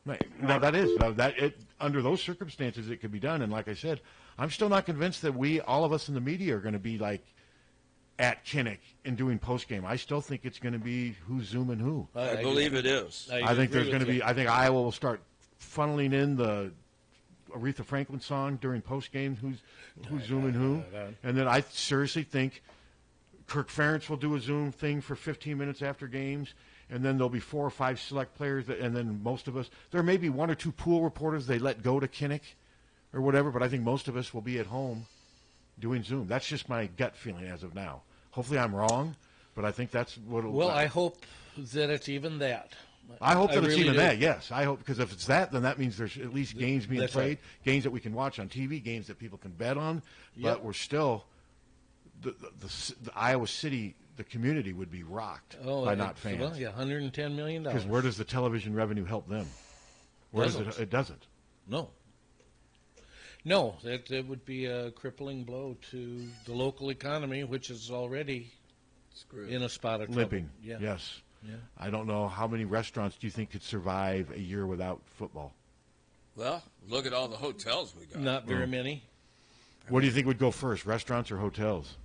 Right. No, that is. Under those circumstances, it could be done. And like I said, I'm still not convinced that all of us in the media are going to be like at Kinnick and doing post-game. I still think it's going to be who's zooming who. I believe it is. I think there's going to be. I think Iowa will start funneling in the Aretha Franklin song during post-game. Who's zooming who? And then I seriously think Kirk Ferentz will do a Zoom thing for 15 minutes after games. And then there'll be 4 or 5 select players, and then most of us. There may be 1 or 2 pool reporters they let go to Kinnick or whatever, but I think most of us will be at home doing Zoom. That's just my gut feeling as of now. Hopefully I'm wrong, but I think that's what it'll Well, I hope that it's even that. I hope that it's really even do. that, yes. I hope, because if it's that, then that means there's at least games being That's played, right. games that we can watch on TV, games that people can bet on, Yep. but we're still, the Iowa City, the community would be rocked by not fans. Well, yeah, $110 million. Because where does the television revenue help them? Whereas it doesn't. No. No, that would be a crippling blow to the local economy, which is already in a spot of trouble. Limping, Yeah. yes. Yeah. I don't know how many restaurants do you think could survive a year without football? Well, look at all the hotels we got. Not very many. What do you think would go first, restaurants or hotels?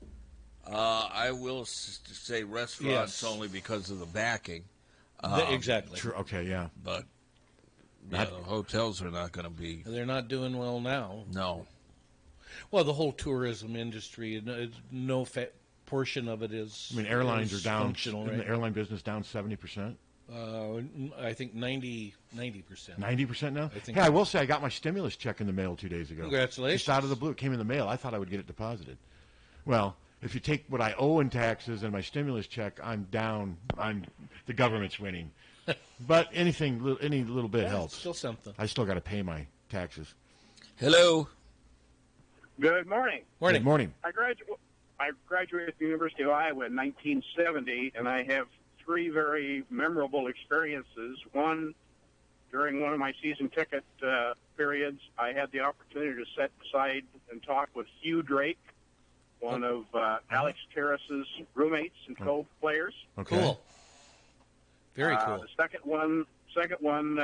I will say restaurants only because of the backing. Exactly. True. Okay, yeah. But the hotels are not going to be. They're not doing well now. No. Well, the whole tourism industry, no portion of it is. I mean, airlines are down. Functional, Isn't right? the airline business down 70%? I think 90%. 90% now? I think Hey, I will say I got my stimulus check in the mail 2 days ago. Congratulations. Just out of the blue. It came in the mail. I thought I would get it deposited. Well, if you take what I owe in taxes and my stimulus check, I'm down. The government's winning. But any little bit helps. Still something. I still got to pay my taxes. Hello. Good morning. Good morning. I graduated from the University of Iowa in 1970, and I have three very memorable experiences. One, during one of my season ticket periods, I had the opportunity to sit beside and talk with Hugh Drake, one of Alex Terrace's roommates and co-players. Okay. Cool. Very cool. The second one,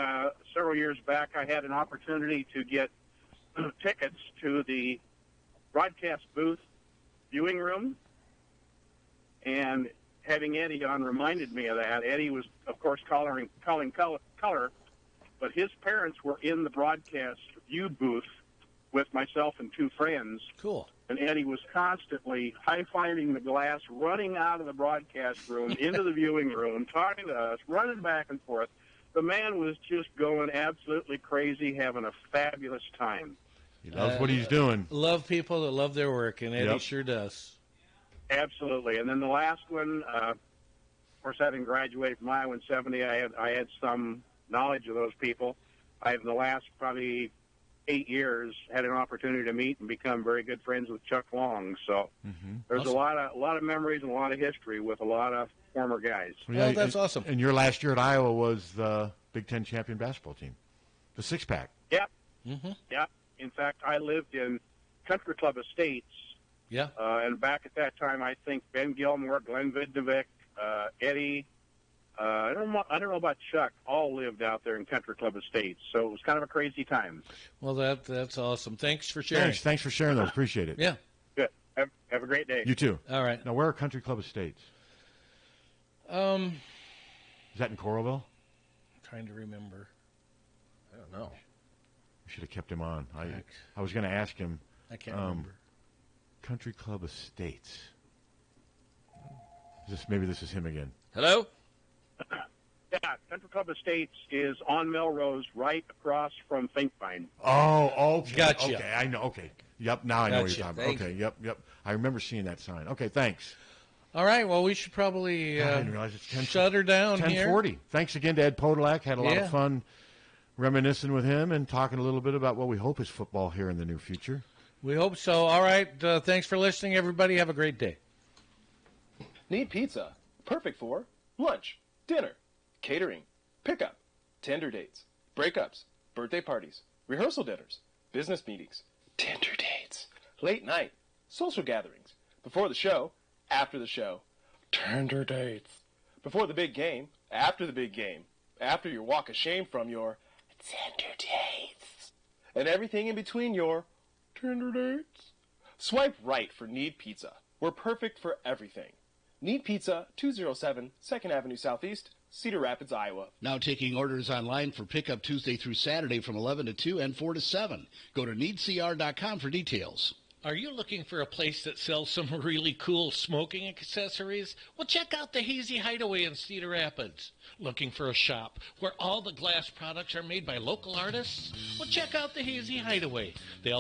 several years back, I had an opportunity to get tickets to the broadcast booth viewing room, and having Eddie on reminded me of that. Eddie was, of course, calling color, but his parents were in the broadcast view booth with myself and two friends. Cool. And Eddie was constantly high-fiving the glass, running out of the broadcast room into the viewing room, talking to us, running back and forth. The man was just going absolutely crazy, having a fabulous time. He loves what he's doing. Love people that love their work, and Eddie sure does. Absolutely. And then the last one, of course, having graduated from Iowa in 70, I had some knowledge of those people. I have in the last probably 8 years had an opportunity to meet and become very good friends with Chuck Long. So there's Awesome. a lot of memories and a lot of history with a lot of former guys. Yeah, that's awesome. And your last year at Iowa was the Big Ten champion basketball team, the six-pack. Yep. Mm-hmm. Yep. In fact, I lived in Country Club Estates. Yeah. And back at that time, I think Ben Gilmore, Glenn Vidnovic, Eddie, I don't know about Chuck, all lived out there in Country Club Estates. So it was kind of a crazy time. Well, that's awesome. Thanks for sharing. Thanks for sharing those. Appreciate it. Yeah. Good. Have a great day. You too. All right. Now, where are Country Club Estates? Is that in Coralville? Trying to remember. I don't know. We should have kept him on. I was going to ask him. I can't remember. Country Club Estates. Maybe this is him again. Hello? Yeah, Country Club Estates is on Melrose, right across from Finkbine. Oh, okay. Gotcha. Okay, I know. Okay. Yep, now I know what you're Gotcha. talking about. Okay, yep. I remember seeing that sign. Okay, thanks. All right, well, we should probably I didn't realize it's 10, shut her down 10:40. here. Thanks again to Ed Podolak. Had a lot Yeah. of fun reminiscing with him and talking a little bit about what we hope is football here in the near future. We hope so. All right, thanks for listening, everybody. Have a great day. Need pizza? Perfect for lunch, dinner, catering, pickup, tender dates, breakups, birthday parties, rehearsal dinners, business meetings, tender dates, late night, social gatherings, before the show, after the show, tender dates, before the big game, after the big game, after your walk of shame from your tender dates, and everything in between your tender dates. Swipe right for Need Pizza. We're perfect for everything. Need Pizza, 207 2nd Avenue Southeast, Cedar Rapids, Iowa. Now taking orders online for pickup Tuesday through Saturday from 11 to 2 and 4 to 7. Go to needcr.com for details. Are you looking for a place that sells some really cool smoking accessories? Well, check out the Hazy Hideaway in Cedar Rapids. Looking for a shop where all the glass products are made by local artists? Well, check out the Hazy Hideaway. They